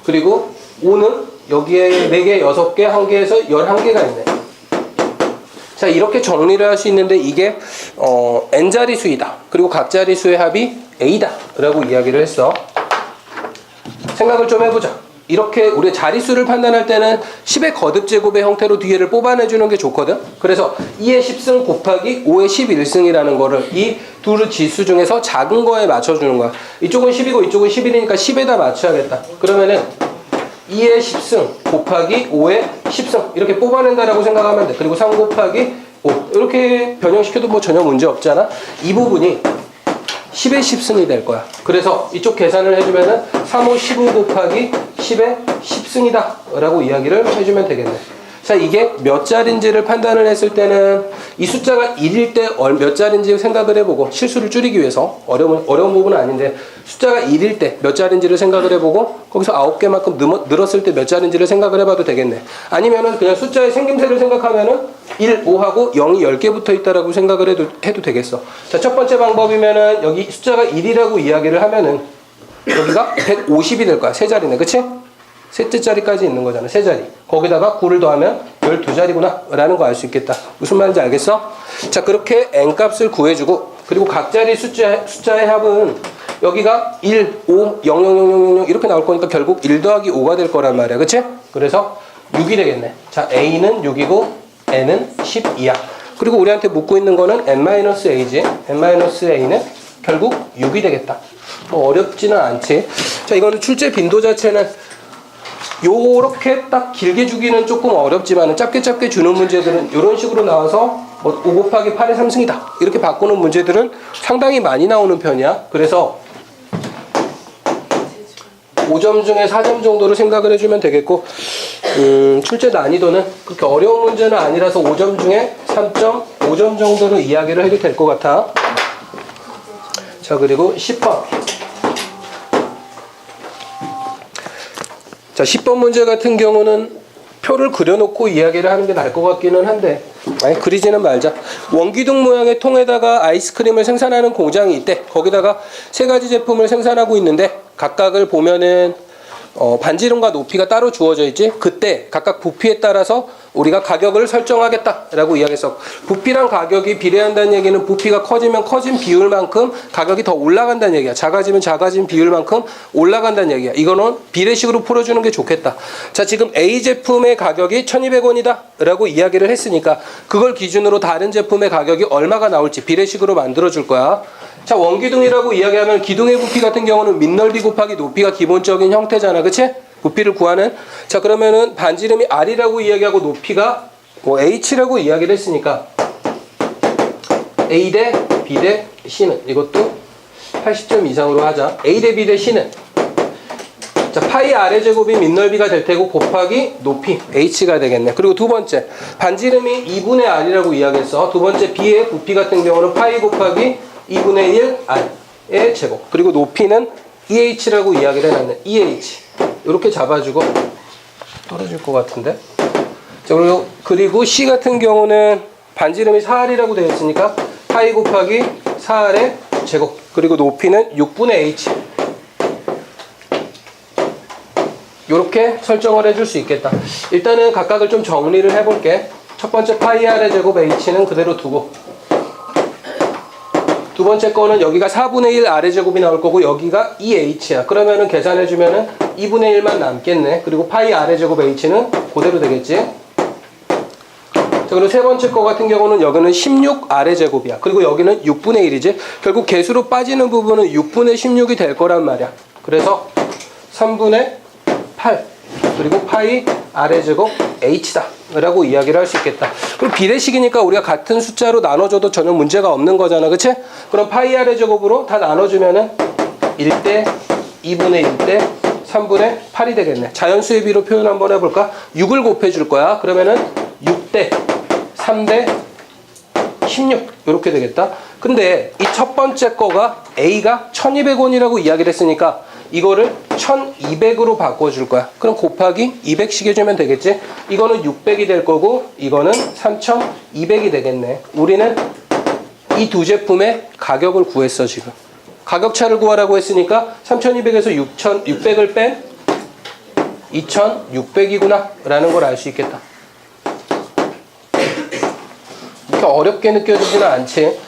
그리고 5는 여기에 4개, 6개, 1개에서 11개가 있네. 자, 이렇게 정리를 할 수 있는데 이게 n자리 수이다. 그리고 각 자리 수의 합이 a다 라고 이야기를 했어. 생각을 좀 해보자. 이렇게 우리 자릿수를 판단할 때는 10의 거듭 제곱의 형태로 뒤에를 뽑아내주는 게 좋거든. 그래서 2의 10승 곱하기 5의 11승이라는 거를 이 두 지수 중에서 작은 거에 맞춰주는 거야. 이쪽은 10이고 이쪽은 11이니까 10에다 맞춰야겠다. 그러면은 2의 10승 곱하기 5의 10승 이렇게 뽑아낸다라고 생각하면 돼. 그리고 3 곱하기 5 이렇게 변형시켜도 뭐 전혀 문제 없잖아. 이 부분이 10의 10승이 될 거야. 그래서 이쪽 계산을 해주면은 3, 5, 15 곱하기 10의 10승이다 라고 이야기를 해주면 되겠네. 자, 이게 몇 자리인지를 판단을 했을 때는 이 숫자가 1일 때 몇 자리인지 생각을 해보고, 실수를 줄이기 위해서 어려운 부분은 아닌데 숫자가 1일 때 몇 자리인지를 생각을 해보고 거기서 9개만큼 늘었을 때 몇 자리인지를 생각을 해봐도 되겠네. 아니면은 그냥 숫자의 생김새를 생각하면은 1, 5하고 0이 10개 붙어 있다라고 생각을 해도 되겠어. 자, 첫 번째 방법이면은 여기 숫자가 1이라고 이야기를 하면은 여기가 150이 될 거야. 세 자리네, 그치? 셋째 자리까지 있는 거잖아. 세 자리. 거기다가 9를 더하면 12자리구나 라는 거 알 수 있겠다. 무슨 말인지 알겠어? 자, 그렇게 n값을 구해주고, 그리고 각 자리 숫자의 합은 여기가 1, 5, 0, 0, 0, 0, 0 이렇게 나올 거니까 결국 1 더하기 5가 될 거란 말이야. 그치? 그래서 6이 되겠네. 자, a는 6이고 n은 12야. 그리고 우리한테 묻고 있는 거는 n-a지. n-a는 결국 6이 되겠다. 뭐 어렵지는 않지. 자, 이거는 출제 빈도 자체는 요렇게 딱 길게 주기는 조금 어렵지만 짧게 주는 문제들은 이런 식으로 나와서 뭐 5 곱하기 8의 3승이다 이렇게 바꾸는 문제들은 상당히 많이 나오는 편이야. 그래서 5점 중에 4점 정도로 생각을 해주면 되겠고, 출제 난이도는 그렇게 어려운 문제는 아니라서 5점 중에 3.5점 정도로 이야기를 해도 될 것 같아. 자, 그리고 10번. 자, 10번 문제 같은 경우는 표를 그려놓고 이야기를 하는 게 나을 것 같기는 한데, 아니, 그리지는 말자. 원기둥 모양의 통에다가 아이스크림을 생산하는 공장이 있대. 거기다가 세 가지 제품을 생산하고 있는데 각각을 보면은 반지름과 높이가 따로 주어져 있지. 그때 각각 부피에 따라서 우리가 가격을 설정하겠다라고 이야기했어. 부피랑 가격이 비례한다는 얘기는 부피가 커지면 커진 비율만큼 가격이 더 올라간다는 얘기야. 작아지면 작아진 비율만큼 올라간다는 얘기야. 이거는 비례식으로 풀어주는 게 좋겠다. 자, 지금 A 제품의 가격이 1200원이다 라고 이야기를 했으니까 그걸 기준으로 다른 제품의 가격이 얼마가 나올지 비례식으로 만들어 줄 거야. 자, 원기둥이라고 이야기하면 기둥의 부피 같은 경우는 밑넓이 곱하기 높이가 기본적인 형태잖아. 그치? 부피를 구하는. 자, 그러면은 반지름이 R이라고 이야기하고 높이가 뭐 H라고 이야기를 했으니까 A 대 B 대 C는 이것도 80점 이상으로 하자. A 대 B 대 C는 자, 파이 R의 제곱이 밑넓이가 될 테고 곱하기 높이 H가 되겠네. 그리고 두 번째 반지름이 2분의 R이라고 이야기했어. 두 번째 B의 부피 같은 경우는 파이 곱하기 2분의 1 R의 제곱. 그리고 높이는 EH라고 이야기를 해놨네. EH. 이렇게 잡아주고 떨어질 것 같은데. 자, 그리고 C 같은 경우는 반지름이 4R이라고 되어 있으니까 파이 곱하기 4R의 제곱. 그리고 높이는 6분의 H. 이렇게 설정을 해줄 수 있겠다. 일단은 각각을 좀 정리를 해볼게. 첫 번째 파이 R의 제곱 H는 그대로 두고, 두 번째 거는 여기가 4분의 1 R의 제곱이 나올 거고 여기가 2H야. 그러면은 계산해주면은 2분의 1만 남겠네. 그리고 파이 R의 제곱 H는 그대로 되겠지. 자, 그리고 세 번째 거 같은 경우는 여기는 16 R의 제곱이야. 그리고 여기는 6분의 1이지. 결국 개수로 빠지는 부분은 6분의 16이 될 거란 말이야. 그래서 3분의 8 그리고 파이 R의 제곱 H다 라고 이야기를 할 수 있겠다. 그럼 비례식이니까 우리가 같은 숫자로 나눠줘도 전혀 문제가 없는 거잖아. 그치? 그럼 파이 R의 제곱으로 다 나눠주면은 1대 2분의 1대 3분의 8이 되겠네. 자연수의 비로 표현 한번 해볼까? 6을 곱해줄 거야. 그러면은 6대 3대 16 이렇게 되겠다. 근데 이 첫 번째 거가 A가 1200원이라고 이야기를 했으니까 이거를 1200으로 바꿔줄 거야. 그럼 곱하기 200씩 해주면 되겠지? 이거는 600이 될 거고 이거는 3200이 되겠네. 우리는 이 두 제품의 가격을 구했어. 지금 가격차를 구하라고 했으니까 3200에서 600을 뺀 2600이구나 라는 걸 알 수 있겠다. 이렇게 어렵게 느껴지지는 않지.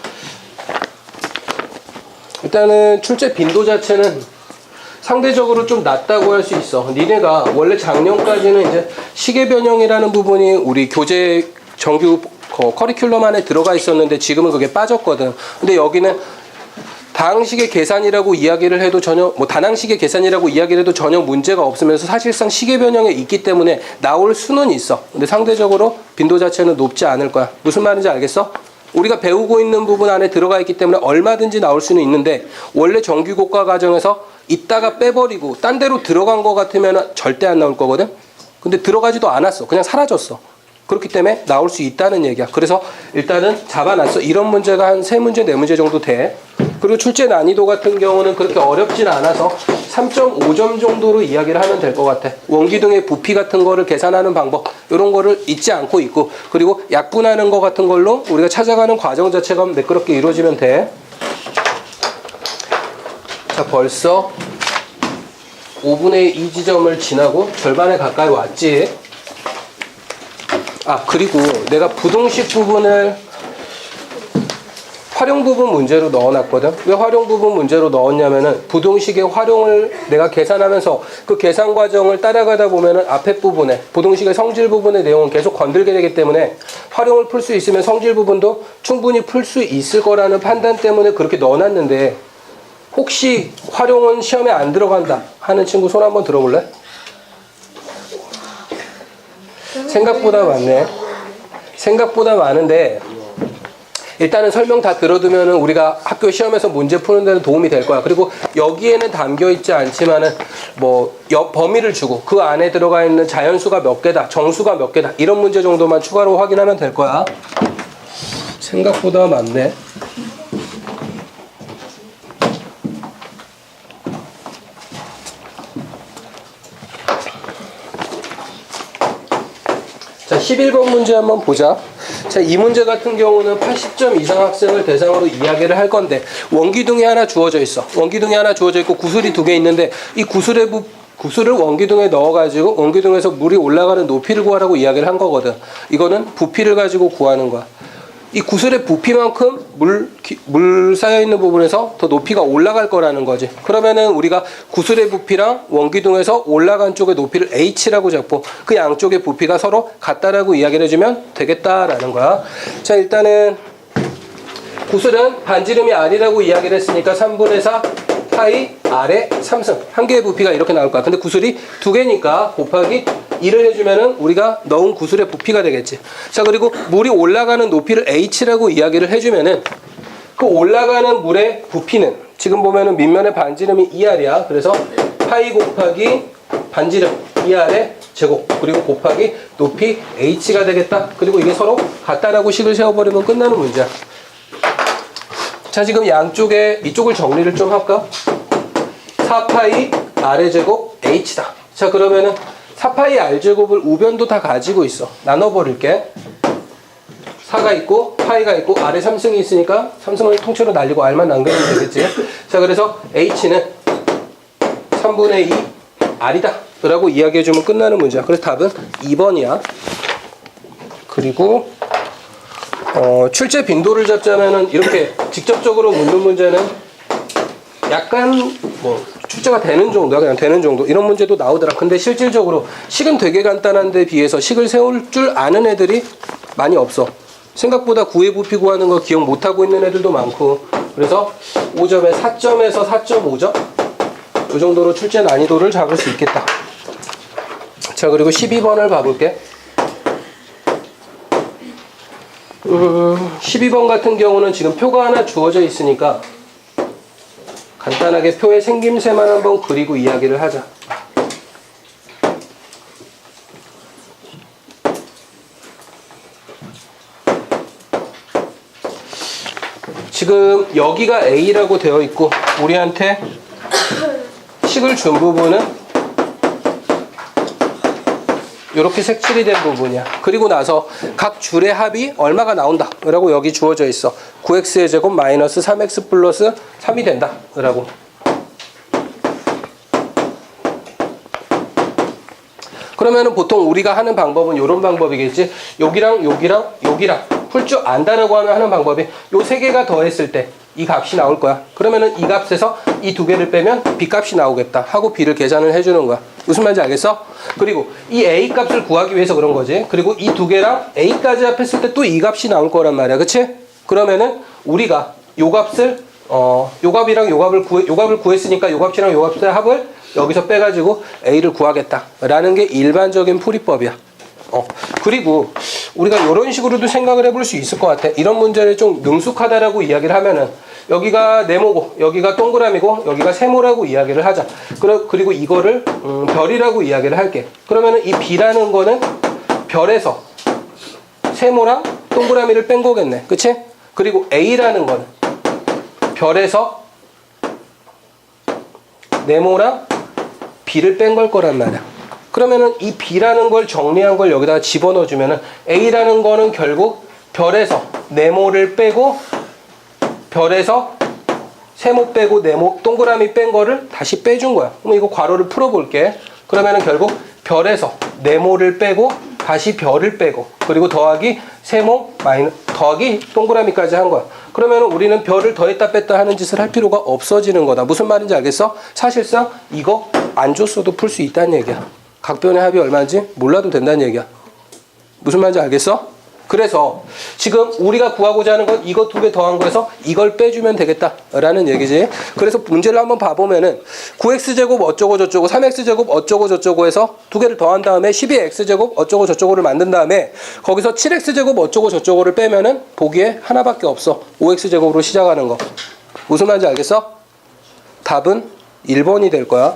일단은 출제 빈도 자체는 상대적으로 좀 낮다고 할 수 있어. 니네가 원래 작년까지는 이제 시계 변형이라는 부분이 우리 교재 정규 커리큘럼 안에 들어가 있었는데 지금은 그게 빠졌거든. 근데 여기는 다항식의 계산이라고 이야기를 해도 전혀 단항식의 계산이라고 이야기를 해도 전혀 문제가 없으면서 사실상 시계 변형에 있기 때문에 나올 수는 있어. 근데 상대적으로 빈도 자체는 높지 않을 거야. 무슨 말인지 알겠어? 우리가 배우고 있는 부분 안에 들어가 있기 때문에 얼마든지 나올 수는 있는데 원래 정규고가 과정에서 있다가 빼버리고 딴 데로 들어간 거 같으면 절대 안 나올 거거든. 근데 들어가지도 않았어. 그냥 사라졌어. 그렇기 때문에 나올 수 있다는 얘기야. 그래서 일단은 잡아놨어. 이런 문제가 한 3문제, 4문제 정도 돼. 그리고 출제 난이도 같은 경우는 그렇게 어렵진 않아서 3.5점 정도로 이야기를 하면 될 것 같아. 원기둥의 부피 같은 거를 계산하는 방법 이런 거를 잊지 않고 있고, 그리고 약분하는 거 같은 걸로 우리가 찾아가는 과정 자체가 매끄럽게 이루어지면 돼. 자, 벌써 5분의 2 지점을 지나고 절반에 가까이 왔지. 그리고 내가 부등식 부분을 활용 부분 문제로 넣어놨거든. 왜 활용 부분 문제로 넣었냐면은 부등식의 활용을 내가 계산하면서 그 계산 과정을 따라가다 보면은 앞에 부분에 부등식의 성질 부분의 내용은 계속 건들게 되기 때문에 활용을 풀 수 있으면 성질 부분도 충분히 풀 수 있을 거라는 판단 때문에 그렇게 넣어놨는데, 혹시 활용은 시험에 안 들어간다 하는 친구 손 한번 들어볼래? 생각보다 많네. 생각보다 많은데 일단은 설명 다 들어두면은 우리가 학교 시험에서 문제 푸는 데는 도움이 될 거야. 그리고 여기에는 담겨 있지 않지만은 범위를 주고 그 안에 들어가 있는 자연수가 몇 개다, 정수가 몇 개다, 이런 문제 정도만 추가로 확인하면 될 거야. 생각보다 많네. 자, 11번 문제 한번 보자. 자, 이 문제 같은 경우는 80점 이상 학생을 대상으로 이야기를 할 건데, 원기둥이 하나 주어져 있어. 원기둥이 하나 주어져 있고 구슬이 2개 있는데, 이 구슬을 원기둥에 넣어가지고 원기둥에서 물이 올라가는 높이를 구하라고 이야기를 한 거거든. 이거는 부피를 가지고 구하는 거야. 이 구슬의 부피만큼 물 쌓여있는 부분에서 더 높이가 올라갈 거라는 거지. 그러면은 우리가 구슬의 부피랑 원기둥에서 올라간 쪽의 높이를 H라고 잡고 그 양쪽의 부피가 서로 같다라고 이야기를 해주면 되겠다라는 거야. 자, 일단은 구슬은 반지름이 아니라고 이야기를 했으니까 3분의 4 파이 R의 3승. 한 개의 부피가 이렇게 나올 거야. 근데 구슬이 2개니까 곱하기 2를 해주면은 우리가 넣은 구슬의 부피가 되겠지. 자, 그리고 물이 올라가는 높이를 H라고 이야기를 해주면은 그 올라가는 물의 부피는 지금 보면은 밑면의 반지름이 2R이야. 그래서 파이 곱하기 반지름 2R의 제곱 그리고 곱하기 높이 H가 되겠다. 그리고 이게 서로 같다라고 식을 세워버리면 끝나는 문제야. 자, 지금 양쪽에 이쪽을 정리를 좀 할까? 4파이 R의 제곱 H다. 자, 그러면은 4파이 R제곱을 우변도 다 가지고 있어. 나눠버릴게. 4가 있고 파이가 있고 R에 3승이 있으니까 3승을 통째로 날리고 R만 남겨주면 되겠지. 자, 그래서 H는 3분의 2 R이다 라고 이야기해주면 끝나는 문제야. 그래서 답은 2번이야. 그리고 출제 빈도를 잡자면은 이렇게 직접적으로 묻는 문제는 약간 출제가 되는 정도야. 그냥 되는 정도. 이런 문제도 나오더라. 근데 실질적으로 식은 되게 간단한데 비해서 식을 세울 줄 아는 애들이 많이 없어. 생각보다 구의 부피 구하는 거 기억 못하고 있는 애들도 많고. 그래서 5점에 4점에서 4.5점? 이 정도로 출제 난이도를 잡을 수 있겠다. 자, 그리고 12번을 봐볼게. 12번 같은 경우는 지금 표가 하나 주어져 있으니까 간단하게 표의 생김새만 한번 그리고 이야기를 하자. 지금 여기가 A라고 되어 있고 우리한테 식을 준 부분은 이렇게 색칠이 된 부분이야. 그리고 나서 각 줄의 합이 얼마가 나온다 라고 여기 주어져 있어. 9x의 제곱 마이너스 3x 플러스 3이 된다 라고. 그러면은 보통 우리가 하는 방법은 이런 방법이겠지. 여기랑 풀 줄 안다라고 하는 방법이 요 세 개가 더했을 때 이 값이 나올 거야. 그러면은 이 값에서 이 두 개를 빼면 B 값이 나오겠다 하고 B를 계산을 해주는 거야. 무슨 말인지 알겠어? 그리고 이 A 값을 구하기 위해서 그런 거지. 그리고 이 두 개랑 A까지 합했을 때 또 이 값이 나올 거란 말이야. 그치? 그러면은 우리가 요 값을 요 값이랑 요 값을 구했으니까 요 값이랑 요 값의 합을 여기서 빼가지고 A를 구하겠다 라는 게 일반적인 풀이법이야. 그리고 우리가 이런 식으로도 생각을 해볼 수 있을 것 같아. 이런 문제를 좀 능숙하다라고 이야기를 하면은 여기가 네모고 여기가 동그라미고 여기가 세모라고 이야기를 하자. 그리고 이거를 별이라고 이야기를 할게. 그러면은 이 B라는 거는 별에서 세모랑 동그라미를 뺀 거겠네. 그치? 그리고 A라는 거는 별에서 네모랑 B를 뺀 걸 거란 말이야. 그러면은 이 B라는 걸 정리한 걸 여기다가 집어넣어 주면은 A라는 거는 결국 별에서 네모를 빼고 별에서 세모 빼고 네모 동그라미 뺀 거를 다시 빼준 거야. 그럼 이거 괄호를 풀어볼게. 그러면은 결국 별에서 네모를 빼고 다시 별을 빼고 그리고 더하기 세모 더하기 동그라미까지 한 거야. 그러면은 우리는 별을 더했다 뺐다 하는 짓을 할 필요가 없어지는 거다. 무슨 말인지 알겠어? 사실상 이거 안 줬어도 풀 수 있다는 얘기야. 각변의 합이 얼마인지 몰라도 된다는 얘기야. 무슨 말인지 알겠어? 그래서 지금 우리가 구하고자 하는 건 이거 두 개 더한 거에서 이걸 빼주면 되겠다라는 얘기지. 그래서 문제를 한번 봐보면은 9x제곱 어쩌고 저쩌고 3x제곱 어쩌고 저쩌고 해서 두 개를 더한 다음에 12x제곱 어쩌고 저쩌고를 만든 다음에 거기서 7x제곱 어쩌고 저쩌고를 빼면은 보기에 하나밖에 없어. 5x제곱으로 시작하는 거. 무슨 말인지 알겠어? 답은 1번이 될 거야.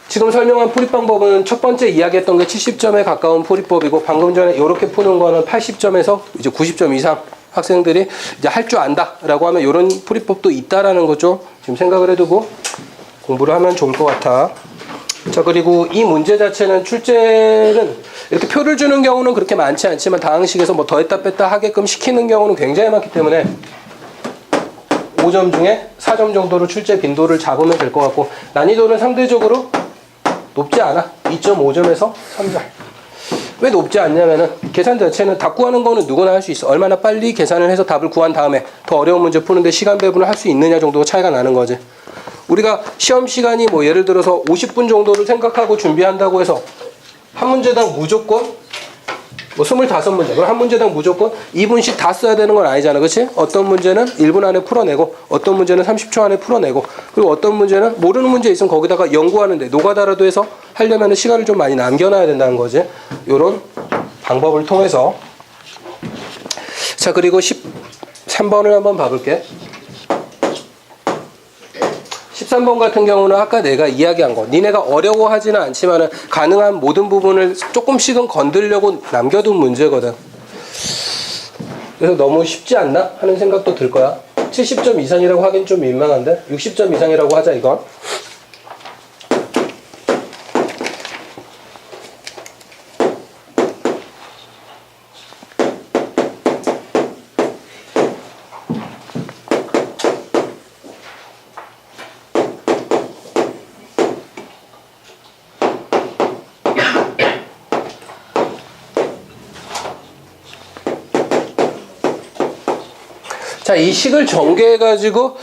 지금 설명한 풀이 방법은 첫 번째 이야기했던 게 70점에 가까운 풀이법이고 방금 전에 이렇게 푸는 거는 80점에서 이제 90점 이상 학생들이 이제 할 줄 안다라고 하면 이런 풀이법도 있다라는 거죠. 지금 생각을 해두고 공부를 하면 좋을 것 같아. 자, 그리고 이 문제 자체는 출제는 이렇게 표를 주는 경우는 그렇게 많지 않지만 다항식에서 뭐 더했다 뺐다 하게끔 시키는 경우는 굉장히 많기 때문에 5점 중에 4점 정도로 출제 빈도를 잡으면 될 것 같고 난이도는 상대적으로 높지 않아. 2.5점에서 3점. 왜 높지 않냐면은 계산 자체는 답 구하는 거는 누구나 할 수 있어. 얼마나 빨리 계산을 해서 답을 구한 다음에 더 어려운 문제 푸는데 시간 배분을 할 수 있느냐 정도가 차이가 나는 거지. 우리가 시험 시간이 뭐 예를 들어서 50분 정도를 생각하고 준비한다고 해서 한 문제당 무조건 뭐 25문제, 그럼 한 문제당 무조건 2분씩 다 써야 되는 건 아니잖아. 그치? 어떤 문제는 1분 안에 풀어내고 어떤 문제는 30초 안에 풀어내고 그리고 어떤 문제는 모르는 문제 있으면 거기다가 연구하는데 노가다라도 해서 하려면 시간을 좀 많이 남겨놔야 된다는 거지. 요런 방법을 통해서. 자, 그리고 13번을 한번 봐볼게. 13번 같은 경우는 아까 내가 이야기한 거 니네가 어려워하지는 않지만 가능한 모든 부분을 조금씩은 건들려고 남겨둔 문제거든. 그래서 너무 쉽지 않나 하는 생각도 들 거야. 70점 이상이라고 하긴 좀 민망한데 60점 이상이라고 하자 이건. 자, 이 식을 전개해가지고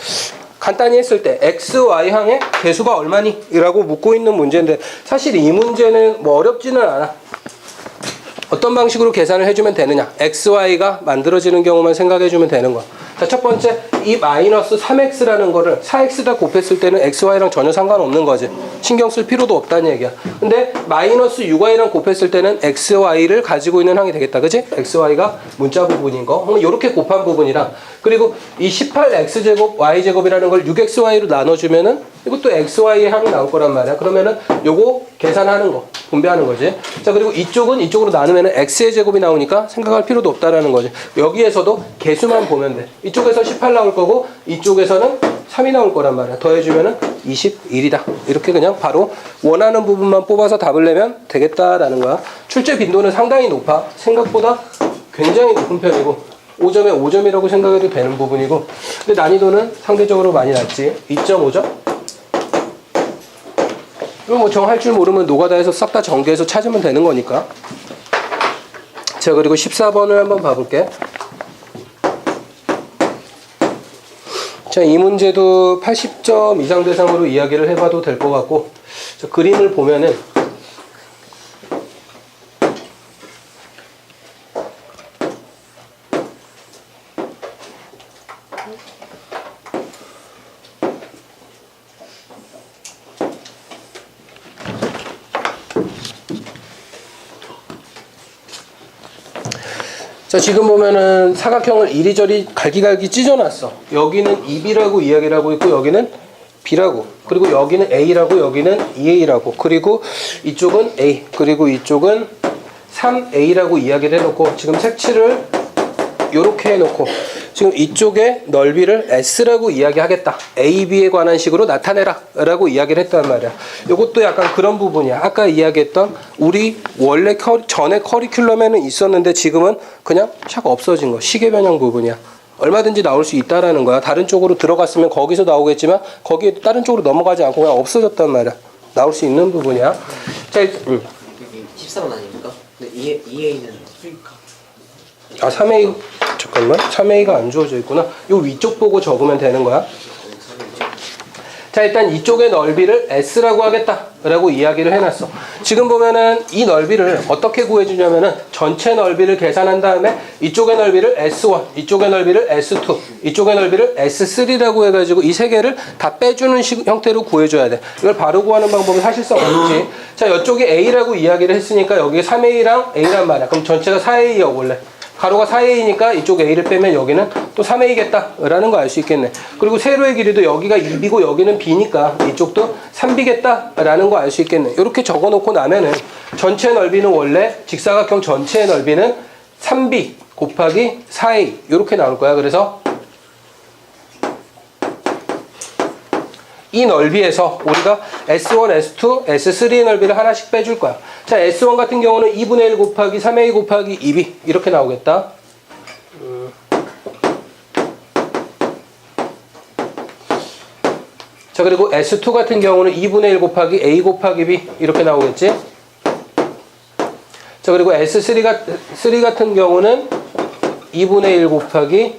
간단히 했을 때 x, y항의 개수가 얼마니? 라고 묻고 있는 문제인데 사실 이 문제는 뭐 어렵지는 않아. 어떤 방식으로 계산을 해주면 되느냐? x, y가 만들어지는 경우만 생각해주면 되는 거야. 자, 첫 번째 이 마이너스 3x라는 거를 4x다 곱했을 때는 x, y랑 전혀 상관없는 거지. 신경 쓸 필요도 없다는 얘기야. 근데 마이너스 6y랑 곱했을 때는 x, y를 가지고 있는 항이 되겠다. 그치? x, y가 문자 부분인 거. 그럼 이렇게 곱한 부분이랑 그리고 이 18x제곱 y제곱이라는 걸 6xy로 나눠주면은 이것도 xy의 항이 나올 거란 말이야. 그러면은 요거 계산하는 거, 분배하는 거지. 자, 그리고 이쪽은 이쪽으로 나누면은 x의 제곱이 나오니까 생각할 필요도 없다라는 거지. 여기에서도 개수만 보면 돼. 이쪽에서 18 나올 거고 이쪽에서는 3이 나올 거란 말이야. 더해주면은 21이다. 이렇게 그냥 바로 원하는 부분만 뽑아서 답을 내면 되겠다라는 거야. 출제 빈도는 상당히 높아. 생각보다 굉장히 높은 편이고 5점에 5점이라고 생각해도 되는 부분이고 근데 난이도는 상대적으로 많이 낮지. 2.5점? 그럼 뭐 정할 줄 모르면 노가다에서 싹 다 전개해서 찾으면 되는 거니까. 자, 그리고 14번을 한번 봐볼게. 자, 이 문제도 80점 이상 대상으로 이야기를 해봐도 될 것 같고, 자, 그림을 보면은 자, 지금 보면은 사각형을 이리저리 갈기갈기 찢어놨어. 여기는 2B라고 이야기를 하고 있고, 여기는 B라고. 그리고 여기는 A라고, 여기는 2A라고. 그리고 이쪽은 A. 그리고 이쪽은 3A라고 이야기를 해놓고, 지금 색칠을 요렇게 해놓고, 지금 이쪽의 넓이를 S라고 이야기하겠다. A, B에 관한 식으로 나타내라. 라고 이야기를 했단 말이야. 요것도 약간 그런 부분이야. 아까 이야기했던 우리 원래 전에 커리큘럼에는 있었는데 지금은 그냥 샥 없어진 거. 시계 변형 부분이야. 얼마든지 나올 수 있다라는 거야. 다른 쪽으로 들어갔으면 거기서 나오겠지만 거기에 다른 쪽으로 넘어가지 않고 그냥 없어졌단 말이야. 나올 수 있는 부분이야. 자, 14번 아닙니까? 근데 2A는 아, 3A, 잠깐만. 3A가 안 주어져 있구나. 요 위쪽 보고 적으면 되는 거야. 자, 일단 이쪽의 넓이를 S라고 하겠다 라고 이야기를 해놨어. 지금 보면은 이 넓이를 어떻게 구해주냐면은 전체 넓이를 계산한 다음에 이쪽의 넓이를 S1, 이쪽의 넓이를 S2, 이쪽의 넓이를 S3라고 해가지고 이 세 개를 다 빼주는 형태로 구해줘야 돼. 이걸 바로 구하는 방법은 사실상 없지. 자, 이쪽이 A라고 이야기를 했으니까 여기에 3A랑 A란 말이야. 그럼 전체가 4A야 원래. 가로가 4A니까 이쪽 A를 빼면 여기는 또 3A겠다 라는 거 알 수 있겠네. 그리고 세로의 길이도 여기가 2B고 여기는 B니까 이쪽도 3B겠다 라는 거 알 수 있겠네. 이렇게 적어 놓고 나면은 전체 넓이는 원래 직사각형 전체의 넓이는 3B 곱하기 4A 이렇게 나올 거야. 그래서 이 넓이에서 우리가 S1, S2, S3의 넓이를 하나씩 빼줄 거야. 자, S1 같은 경우는 2분의 1 곱하기 3A 곱하기 2B 이렇게 나오겠다. 자, 그리고 S2 같은 경우는 2분의 1 곱하기 A 곱하기 B 이렇게 나오겠지. 자, 그리고 S3 같은 경우는 2분의 1 곱하기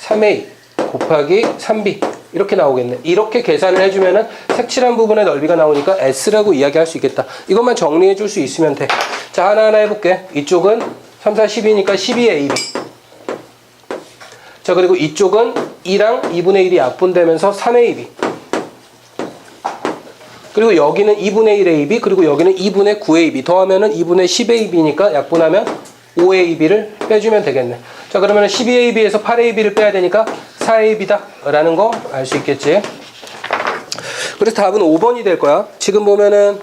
3A 곱하기 3B 이렇게 나오겠네. 이렇게 계산을 해주면은 색칠한 부분의 넓이가 나오니까 S라고 이야기할 수 있겠다. 이것만 정리해 줄 수 있으면 돼. 자, 하나하나 해볼게. 이쪽은 3, 4, 10이니까 12AB. 자, 그리고 이쪽은 2랑 2분의 1이 약분되면서 3AB. 그리고 여기는 2분의 1AB, 그리고 여기는 2분의 9AB. 더하면은 2분의 10AB니까 약분하면 5AB를 빼주면 되겠네. 자, 그러면 12AB에서 8AB를 빼야 되니까 4AB다 라는 거 알 수 있겠지. 그래서 답은 5번이 될 거야. 지금 보면은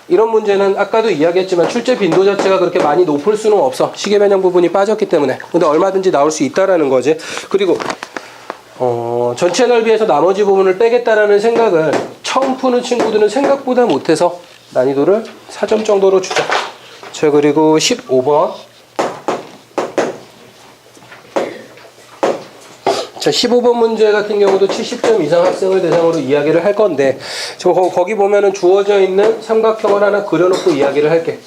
이런 문제는 아까도 이야기했지만 출제 빈도 자체가 그렇게 많이 높을 수는 없어. 시계 변형 부분이 빠졌기 때문에. 근데 얼마든지 나올 수 있다라는 거지. 그리고 전체 넓이에서 나머지 부분을 빼겠다라는 생각을 처음 푸는 친구들은 생각보다 못해서 난이도를 4점 정도로 주자. 자, 그리고 15번. 자, 15번 문제 같은 경우도 70점 이상 학생을 대상으로 이야기를 할 건데, 거기 보면은 주어져 있는 삼각형을 하나 그려놓고 이야기를 할게.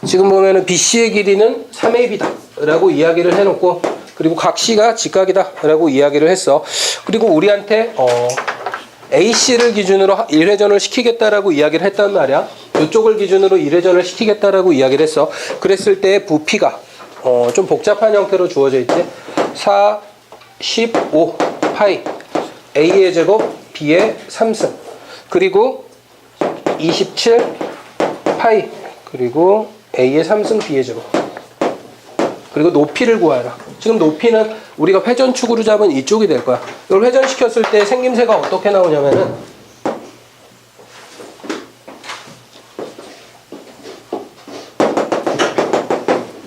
지금 보면은 BC의 길이는 3AB다 라고 이야기를 해놓고, 그리고 각 C가 직각이다 라고 이야기를 했어. 그리고 우리한테 AC를 기준으로 1회전을 시키겠다라고 이야기를 했단 말이야. 이쪽을 기준으로 1회전을 시키겠다라고 이야기를 했어. 그랬을 때 부피가 좀 복잡한 형태로 주어져 있지. 4, 15 파이 A의 제곱 B의 3승 그리고 27 파이 그리고 A의 3승 B의 제곱 그리고 높이를 구하라. 지금 높이는 우리가 회전축으로 잡은 이쪽이 될 거야. 이걸 회전시켰을 때 생김새가 어떻게 나오냐면은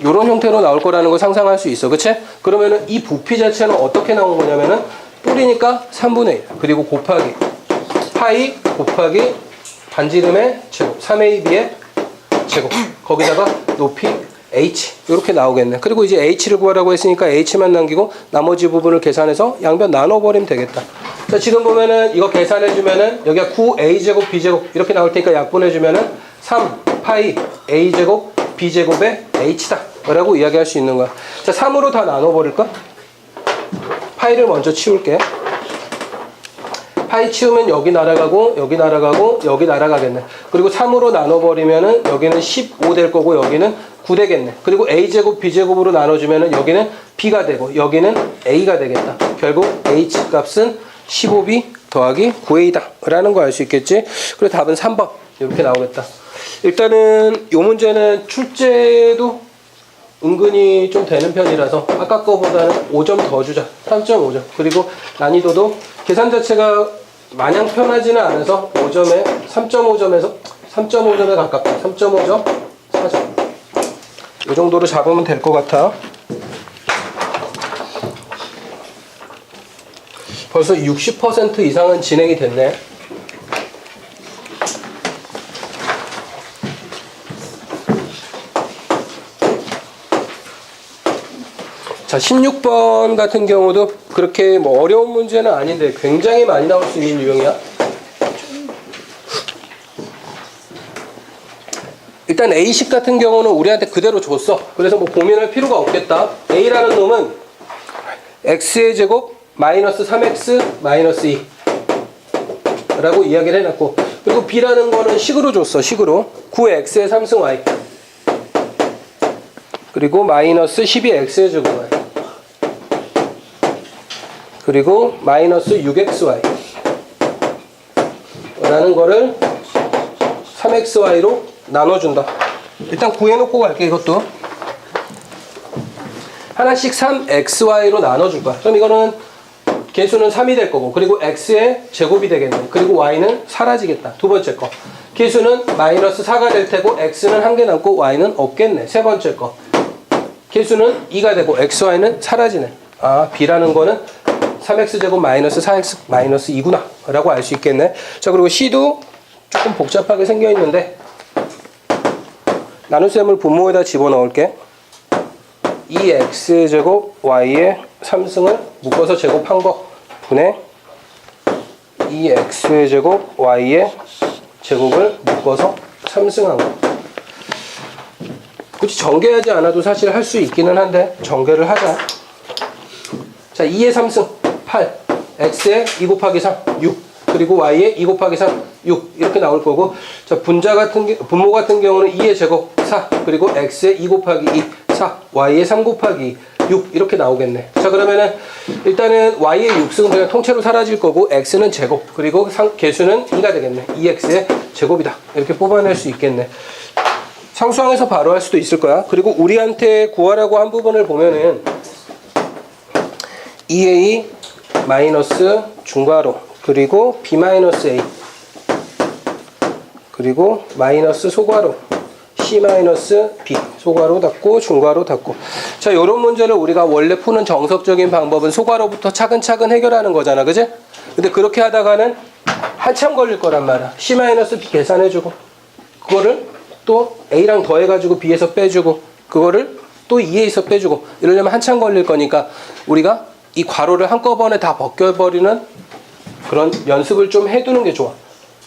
이런 형태로 나올 거라는 걸 상상할 수 있어. 그치? 그러면은 이 부피 자체는 어떻게 나온 거냐면은 뿌리니까 3분의 1 그리고 곱하기 파이 곱하기 반지름의 제곱 3AB의 제곱 거기다가 높이 H 이렇게 나오겠네. 그리고 이제 H를 구하라고 했으니까 H만 남기고 나머지 부분을 계산해서 양변 나눠버리면 되겠다. 자, 지금 보면은 이거 계산해주면은 여기가 9A제곱 B제곱 이렇게 나올 테니까 약분해주면은 3 파이 A제곱 B제곱의 H다 라고 이야기할 수 있는 거야. 자, 3으로 다 나눠버릴까? 파이를 먼저 치울게. 파이 치우면 여기 날아가고 여기 날아가고 여기 날아가겠네. 그리고 3으로 나눠버리면은 여기는 15 될 거고 여기는 9 되겠네. 그리고 a제곱 b제곱으로 나눠주면은 여기는 b가 되고 여기는 a가 되겠다. 결국 h 값은 15b 더하기 9a다 라는 거 알 수 있겠지. 그래서 답은 3번 이렇게 나오겠다. 일단은 이 문제는 출제도 은근히 좀 되는 편이라서 아까 거보다는 5점 더 주자. 3.5점. 그리고 난이도도 계산 자체가 마냥 편하지는 않아서 5점에 3.5점에서 3.5점에 가깝다. 3.5점, 4점. 이 정도로 잡으면 될 것 같아. 벌써 60% 이상은 진행이 됐네. 자, 16번 같은 경우도 그렇게 뭐 어려운 문제는 아닌데 굉장히 많이 나올 수 있는 유형이야. 일단 A식 같은 경우는 우리한테 그대로 줬어. 그래서 뭐 고민할 필요가 없겠다. A라는 놈은 x의 제곱 마이너스 3x 마이너스 2 라고 이야기를 해놨고, 그리고 B라는 거는 식으로 줬어. 식으로 9x의 3승 y 그리고 마이너스 12x의 제곱 y 그리고 마이너스 6xy 라는 거를 3xy로 나눠준다. 일단 구해놓고 갈게. 이것도 하나씩 3xy로 나눠줄 거야. 그럼 이거는 개수는 3이 될 거고, 그리고 x의 제곱이 되겠네. 그리고 y는 사라지겠다. 두 번째 거 개수는 마이너스 4가 될 테고 x는 한 개 남고 y는 없겠네. 세 번째 거 개수는 2가 되고 xy는 사라지네. 아, b라는 거는 3x제곱 마이너스 4x 마이너스 2구나 라고 알 수 있겠네. 자, 그리고 c도 조금 복잡하게 생겨 있는데 나눗셈을 분모에다 집어넣을게. 2x제곱 y의 3승을 묶어서 제곱한 거 분의 2x의 제곱 y의 제곱을 묶어서 3승한 거. 굳이 전개하지 않아도 사실 할 수 있기는 한데 전개를 하자. 자, 2의 3승 8, x의 2 곱하기 3 6, 그리고 y의 2 곱하기 3 6 이렇게 나올 거고, 자, 분모 같은 경우는 2의 제곱 4, 그리고 x의 2 곱하기 2 4, y의 3 곱하기 6 이렇게 나오겠네. 자, 그러면은 일단은 y의 6승은 그냥 통째로 사라질 거고 x는 제곱, 그리고 개수는 2가 되겠네. 2x의 제곱이다 이렇게 뽑아낼 수 있겠네. 상수항에서 바로 할 수도 있을 거야. 그리고 우리한테 구하라고 한 부분을 보면은 2a 마이너스 중괄호 그리고 b 마이너스 a 그리고 마이너스 소괄호 c 마이너스 b 소괄호 닫고 중괄호 닫고. 자, 요런 문제를 우리가 원래 푸는 정석적인 방법은 소괄호부터 차근차근 해결하는 거잖아, 그지? 근데 그렇게 하다가는 한참 걸릴 거란 말이야. c 마이너스 b 계산해주고, 그거를 또 a랑 더해가지고 b에서 빼주고, 그거를 또 2에서 빼주고, 이러려면 한참 걸릴 거니까 우리가 이 괄호를 한꺼번에 다 벗겨버리는 그런 연습을 좀 해두는 게 좋아.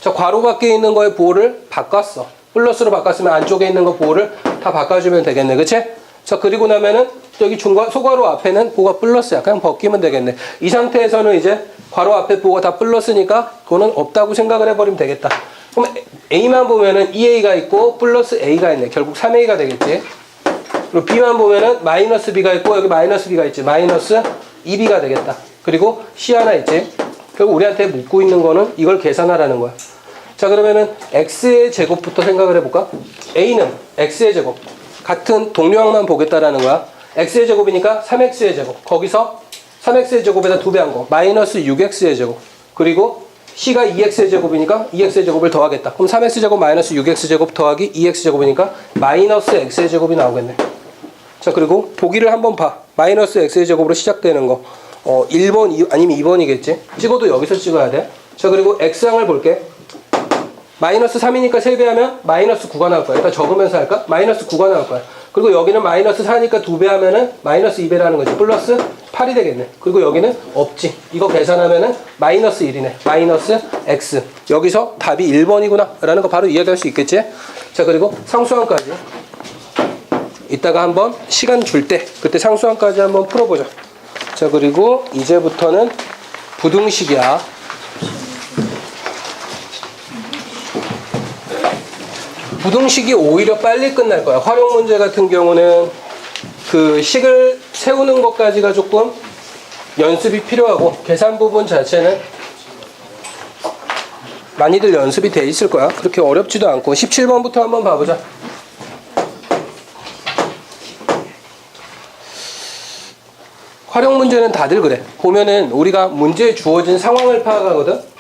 자, 괄호 밖에 있는 거에 보호를 바꿨어. 플러스로 바꿨으면 안쪽에 있는 거 보호를 다 바꿔주면 되겠네, 그치? 자, 그리고 나면은 여기 소괄호 앞에는 보호가 플러스야. 그냥 벗기면 되겠네. 이 상태에서는 이제 괄호 앞에 보호가 다 플러스니까 그거는 없다고 생각을 해버리면 되겠다. 그럼 a만 보면은 2a가 있고 플러스 a가 있네. 결국 3a가 되겠지. 그리고 b만 보면은 마이너스 b가 있고 여기 마이너스 b가 있지. 마이너스 2b가 되겠다. 그리고 c 하나 있지. 결국 우리한테 묻고 있는 거는 이걸 계산하라는 거야. 자, 그러면은 x의 제곱부터 생각을 해볼까? a는 x의 제곱 같은 동료항만 보겠다라는 거야. x의 제곱이니까 3x의 제곱, 거기서 3x의 제곱에다 2배 한 거 마이너스 6x의 제곱, 그리고 c가 2x의 제곱이니까 2x의 제곱을 더하겠다. 그럼 3x 제곱 마이너스 6x 제곱 더하기 2x 제곱이니까 마이너스 x의 제곱이 나오겠네. 자, 그리고 보기를 한번 봐. 마이너스 x의 제곱으로 시작되는 거 1번 아니면 2번이겠지. 찍어도 여기서 찍어야 돼. 자, 그리고 x항을 볼게. 마이너스 3이니까 3배하면 마이너스 9가 나올 거야. 일단 적으면서 할까? 마이너스 9가 나올 거야. 그리고 여기는 마이너스 4니까 2배하면은 마이너스 2배라는 거지. 플러스 8이 되겠네. 그리고 여기는 없지. 이거 계산하면은 마이너스 1이네. 마이너스 x. 여기서 답이 1번이구나 라는 거 바로 이해할 수 있겠지? 자, 그리고 상수항까지 이따가 한번 시간 줄 때 그때 상수항까지 한번 풀어보자. 자, 그리고 이제부터는 부등식이야. 부등식이 오히려 빨리 끝날 거야. 활용 문제 같은 경우는 그 식을 세우는 것까지가 조금 연습이 필요하고 계산 부분 자체는 많이들 연습이 돼 있을 거야. 그렇게 어렵지도 않고 17번부터 한번 봐보자. 활용 문제는 다들 그래. 보면은 우리가 문제에 주어진 상황을 파악하거든.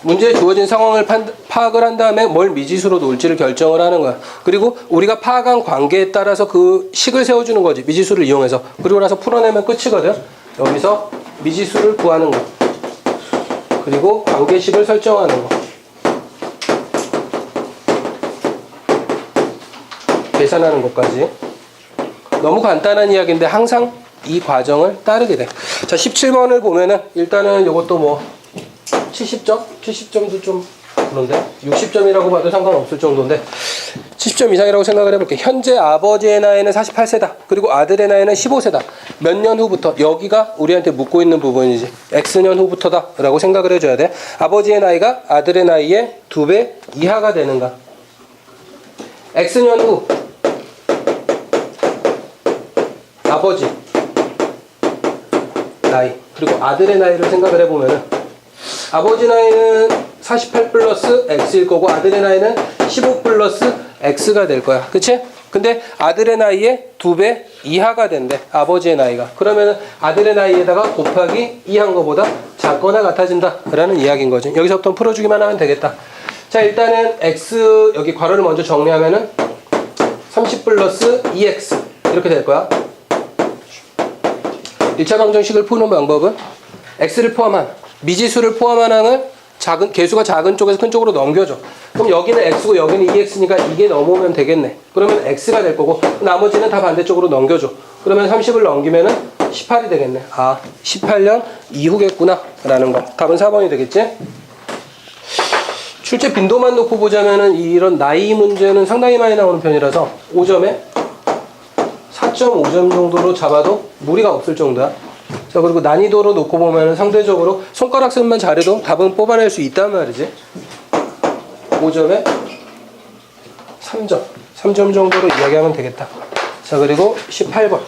문제에 주어진 상황을 파악을 한 다음에 뭘 미지수로 놓을지를 결정을 하는 거야. 그리고 우리가 파악한 관계에 따라서 그 식을 세워주는 거지. 미지수를 이용해서. 그리고 나서 풀어내면 끝이거든. 여기서 미지수를 구하는 거. 그리고 관계식을 설정하는 거. 계산하는 것까지. 너무 간단한 이야기인데 항상 이 과정을 따르게 돼. 자, 17번을 보면은 일단은 이것도 뭐 70점? 70점도 좀 그런데 60점이라고 봐도 상관없을 정도인데 70점 이상이라고 생각을 해볼게. 현재 아버지의 나이는 48세다. 그리고 아들의 나이는 15세다. 몇 년 후부터, 여기가 우리한테 묻고 있는 부분이지. X년 후부터다 라고 생각을 해줘야 돼. 아버지의 나이가 아들의 나이의 2배 이하가 되는가. X년 후 아버지 나이 그리고 아들의 나이를 생각을 해보면은 아버지 나이는 48 플러스 X일 거고 아들의 나이는 15 플러스 X가 될 거야. 그치? 근데 아들의 나이의 2배 이하가 된대. 아버지의 나이가. 그러면 아들의 나이에다가 곱하기 2한 거보다 작거나 같아진다 라는 이야기인 거지. 여기서부터 풀어주기만 하면 되겠다. 자, 일단은 X 여기 괄호를 먼저 정리하면은 30 플러스 2X 이렇게 될 거야. 1차 방정식을 푸는 방법은 X를 포함한 미지수를 포함한 항을 개수가 작은 쪽에서 큰 쪽으로 넘겨줘. 그럼 여기는 X고 여기는 2X니까 이게 넘어오면 되겠네. 그러면 X가 될 거고 나머지는 다 반대쪽으로 넘겨줘. 그러면 30을 넘기면은 18이 되겠네. 아, 18년 이후겠구나 라는 거. 답은 4번이 되겠지? 출제 빈도만 놓고 보자면은 이런 나이 문제는 상당히 많이 나오는 편이라서 5점에 4.5점 정도로 잡아도 무리가 없을 정도야. 자, 그리고 난이도로 놓고 보면 상대적으로 손가락 셈만 잘해도 답은 뽑아낼 수 있단 말이지. 5점에 3점. 3점 정도로 이야기하면 되겠다. 자, 그리고 18번.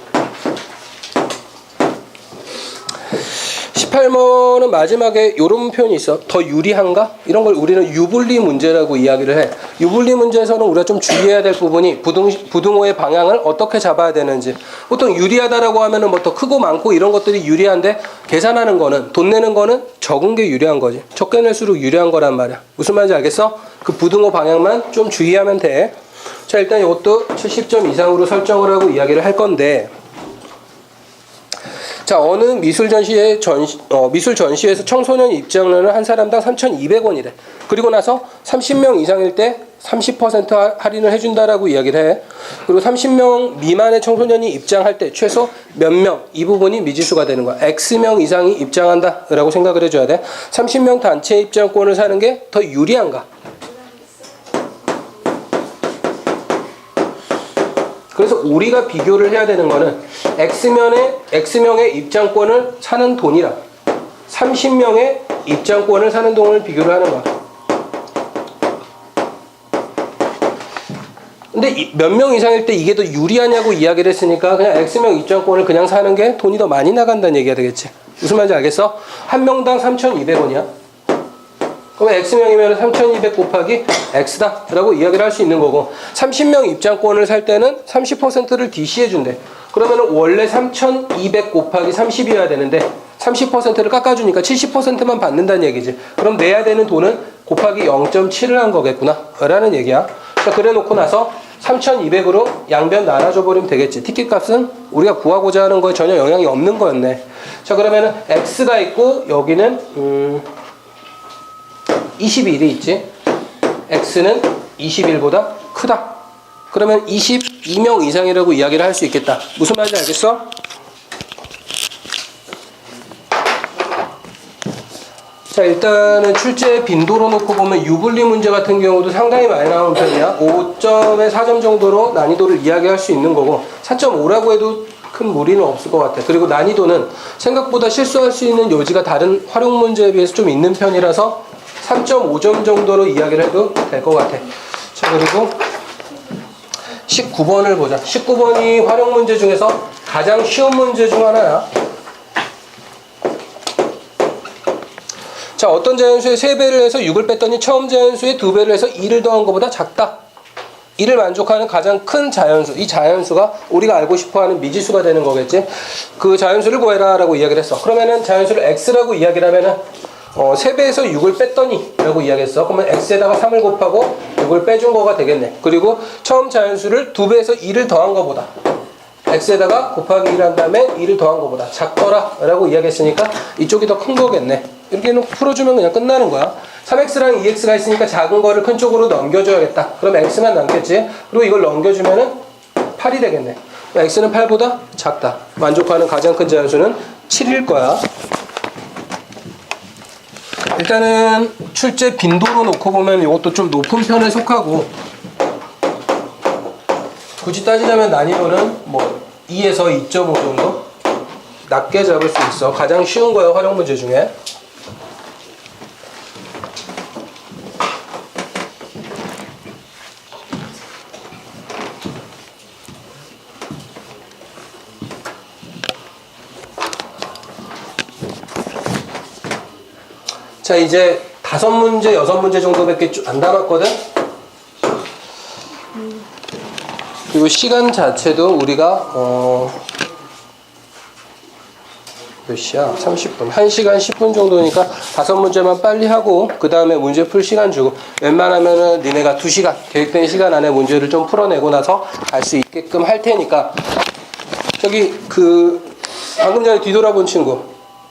18번은 마지막에 이런 표현이 있어. 더 유리한가? 이런 걸 우리는 유불리 문제라고 이야기를 해. 유불리 문제에서는 우리가 좀 주의해야 될 부분이 부등호의 방향을 어떻게 잡아야 되는지. 보통 유리하다라고 하면은 뭐 더 크고 많고 이런 것들이 유리한데 계산하는 거는 돈 내는 거는 적은 게 유리한 거지. 적게 낼수록 유리한 거란 말이야. 무슨 말인지 알겠어? 그 부등호 방향만 좀 주의하면 돼. 자, 일단 이것도 70점 이상으로 설정을 하고 이야기를 할 건데 자, 어느 미술 전시회에서 청소년 입장료는 한 사람당 3,200원이래. 그리고 나서 30명 이상일 때 30% 할인을 해준다라고 이야기를 해. 그리고 30명 미만의 청소년이 입장할 때 최소 몇 명, 이 부분이 미지수가 되는 거야. X명 이상이 입장한다 라고 생각을 해줘야 돼. 30명 단체 입장권을 사는 게 더 유리한가? 그래서 우리가 비교를 해야 되는 거는 X명의 입장권을 사는 돈이랑 30명의 입장권을 사는 돈을 비교를 하는 거야. 근데 몇 명 이상일 때 이게 더 유리하냐고 이야기를 했으니까 그냥 X명 입장권을 그냥 사는 게 돈이 더 많이 나간다는 얘기가 되겠지. 무슨 말인지 알겠어? 한 명당 3,200원이야. 그럼 X명이면 3,200 곱하기 X다 라고 이야기를 할 수 있는 거고 30명 입장권을 살 때는 30%를 DC해 준대. 그러면 원래 3,200 곱하기 30이어야 되는데 30%를 깎아주니까 70%만 받는다는 얘기지. 그럼 내야 되는 돈은 곱하기 0.7을 한 거겠구나 라는 얘기야. 그러니까 그래 놓고 나서 3,200으로 양변 나눠줘 버리면 되겠지. 티켓 값은 우리가 구하고자 하는 거에 전혀 영향이 없는 거였네. 자, 그러면은 X가 있고 여기는 21이 있지. X는 21보다 크다. 그러면 22명 이상이라고 이야기를 할 수 있겠다. 무슨 말인지 알겠어? 자, 일단은 출제 빈도로 놓고 보면 유불리 문제 같은 경우도 상당히 많이 나오는 편이야. 5점에 4점 정도로 난이도를 이야기할 수 있는 거고 4.5라고 해도 큰 무리는 없을 것 같아. 그리고 난이도는 생각보다 실수할 수 있는 여지가 다른 활용 문제에 비해서 좀 있는 편이라서 3.5점 정도로 이야기를 해도 될 것 같아. 자, 그리고 19번을 보자. 19번이 활용 문제 중에서 가장 쉬운 문제 중 하나야. 자, 어떤 자연수의 3배를 해서 6을 뺐더니 처음 자연수의 2배를 해서 2를 더한 것보다 작다. 이를 만족하는 가장 큰 자연수. 이 자연수가 우리가 알고 싶어하는 미지수가 되는 거겠지. 그 자연수를 구해라 라고 이야기를 했어. 그러면은 자연수를 x라고 이야기를 하면은 3배에서 6을 뺐더니 라고 이야기했어. 그러면 x에다가 3을 곱하고 6을 빼준 거가 되겠네. 그리고 처음 자연수를 2배에서 2를 더한 거보다 x에다가 곱하기 1을 한 다음에 2를 더한 거보다 작더라 라고 이야기했으니까 이쪽이 더 큰 거겠네. 이렇게 놓고 풀어주면 그냥 끝나는 거야. 3x랑 2x가 있으니까 작은 거를 큰 쪽으로 넘겨줘야겠다. 그럼 x만 남겠지. 그리고 이걸 넘겨주면은 8이 되겠네. x는 8보다 작다. 만족하는 가장 큰 자연수는 7일 거야. 일단은 출제 빈도로 놓고 보면 이것도 좀 높은 편에 속하고, 굳이 따지자면 난이도는 뭐 2에서 2.5 정도 낮게 잡을 수 있어. 가장 쉬운 거야, 활용 문제 중에. 자, 이제 5문제, 6문제 정도밖에 안 남았거든? 그리고 시간 자체도 우리가 몇 시야? 30분. 1시간 10분 정도니까 5문제만 빨리 하고 그 다음에 문제 풀 시간 주고, 웬만하면은 니네가 2시간, 계획된 시간 안에 문제를 좀 풀어내고 나서 갈 수 있게끔 할 테니까. 저기 방금 전에 뒤돌아본 친구,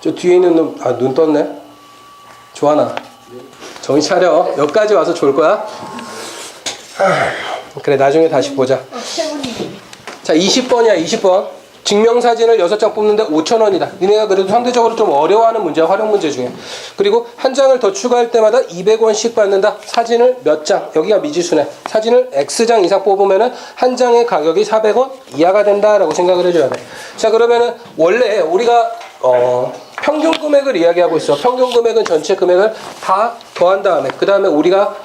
저 뒤에 있는 놈, 눈 떴네. 조하나, 정신 차려. 여기까지 와서 졸 거야? 그래, 나중에 다시 보자. 자, 20번이야. 20번. 증명사진을 6장 뽑는데 5,000원이다. 니네가 그래도 상대적으로 좀 어려워하는 문제야, 활용 문제 중에. 그리고 한 장을 더 추가할 때마다 200원씩 받는다. 사진을 몇 장, 여기가 미지수네. 사진을 X장 이상 뽑으면은 한 장의 가격이 400원 이하가 된다라고 생각을 해줘야 돼. 자, 그러면은 원래 우리가 평균 금액을 이야기하고 있어. 평균 금액은 전체 금액을 다 더한 다음에 그 다음에 우리가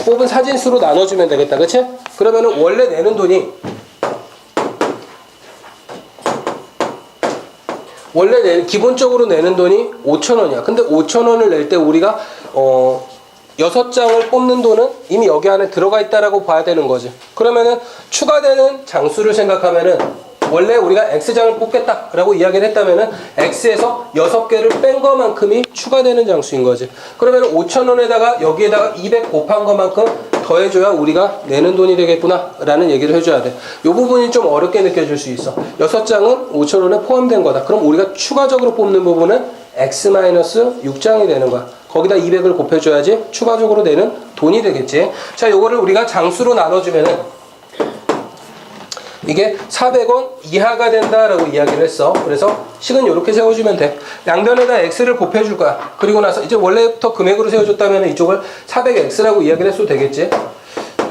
뽑은 사진 수로 나눠주면 되겠다. 그치? 그러면은 원래 내는 돈이 기본적으로 내는 돈이 5,000원이야. 근데 5,000원을 낼 때 우리가 6장을 뽑는 돈은 이미 여기 안에 들어가 있다라고 봐야 되는 거지. 그러면은 추가되는 장수를 생각하면은 원래 우리가 X장을 뽑겠다라고 이야기를 했다면은 X에서 6개를 뺀 것만큼이 추가되는 장수인 거지. 그러면 5,000원에다가 여기에다가 200 곱한 것만큼 더해줘야 우리가 내는 돈이 되겠구나 라는 얘기를 해줘야 돼. 이 부분이 좀 어렵게 느껴질 수 있어. 6장은 5,000원에 포함된 거다. 그럼 우리가 추가적으로 뽑는 부분은 X-6장이 되는 거야. 거기다 200을 곱해줘야지 추가적으로 내는 돈이 되겠지. 자, 요거를 우리가 장수로 나눠주면은 이게 400원 이하가 된다라고 이야기를 했어. 그래서 식은 이렇게 세워주면 돼. 양변에다 x를 곱해줄 거야. 그리고 나서 이제 원래부터 금액으로 세워줬다면 이쪽을 400x라고 이야기를 했어도 되겠지.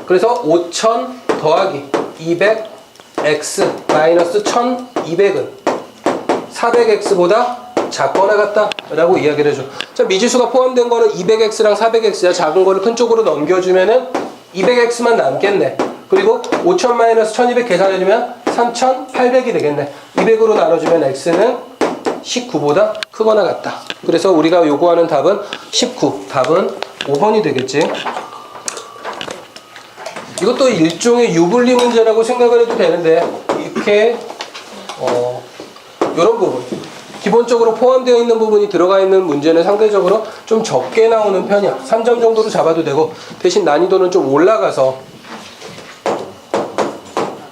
그래서 5,000 더하기 200x 마이너스 1,200은 400x보다 작거나 같다 라고 이야기를 해줘. 자, 미지수가 포함된 거는 200x랑 400x야. 작은 거를 큰 쪽으로 넘겨주면은 200x만 남겠네. 그리고 5,000 마이너스 1,200 계산해주면 3,800이 되겠네. 200으로 나눠주면 x는 19보다 크거나 같다. 그래서 우리가 요구하는 답은 19. 답은 5번이 되겠지. 이것도 일종의 유불리 문제라고 생각을 해도 되는데, 이렇게 이런 부분, 기본적으로 포함되어 있는 부분이 들어가 있는 문제는 상대적으로 좀 적게 나오는 편이야. 3점 정도로 잡아도 되고, 대신 난이도는 좀 올라가서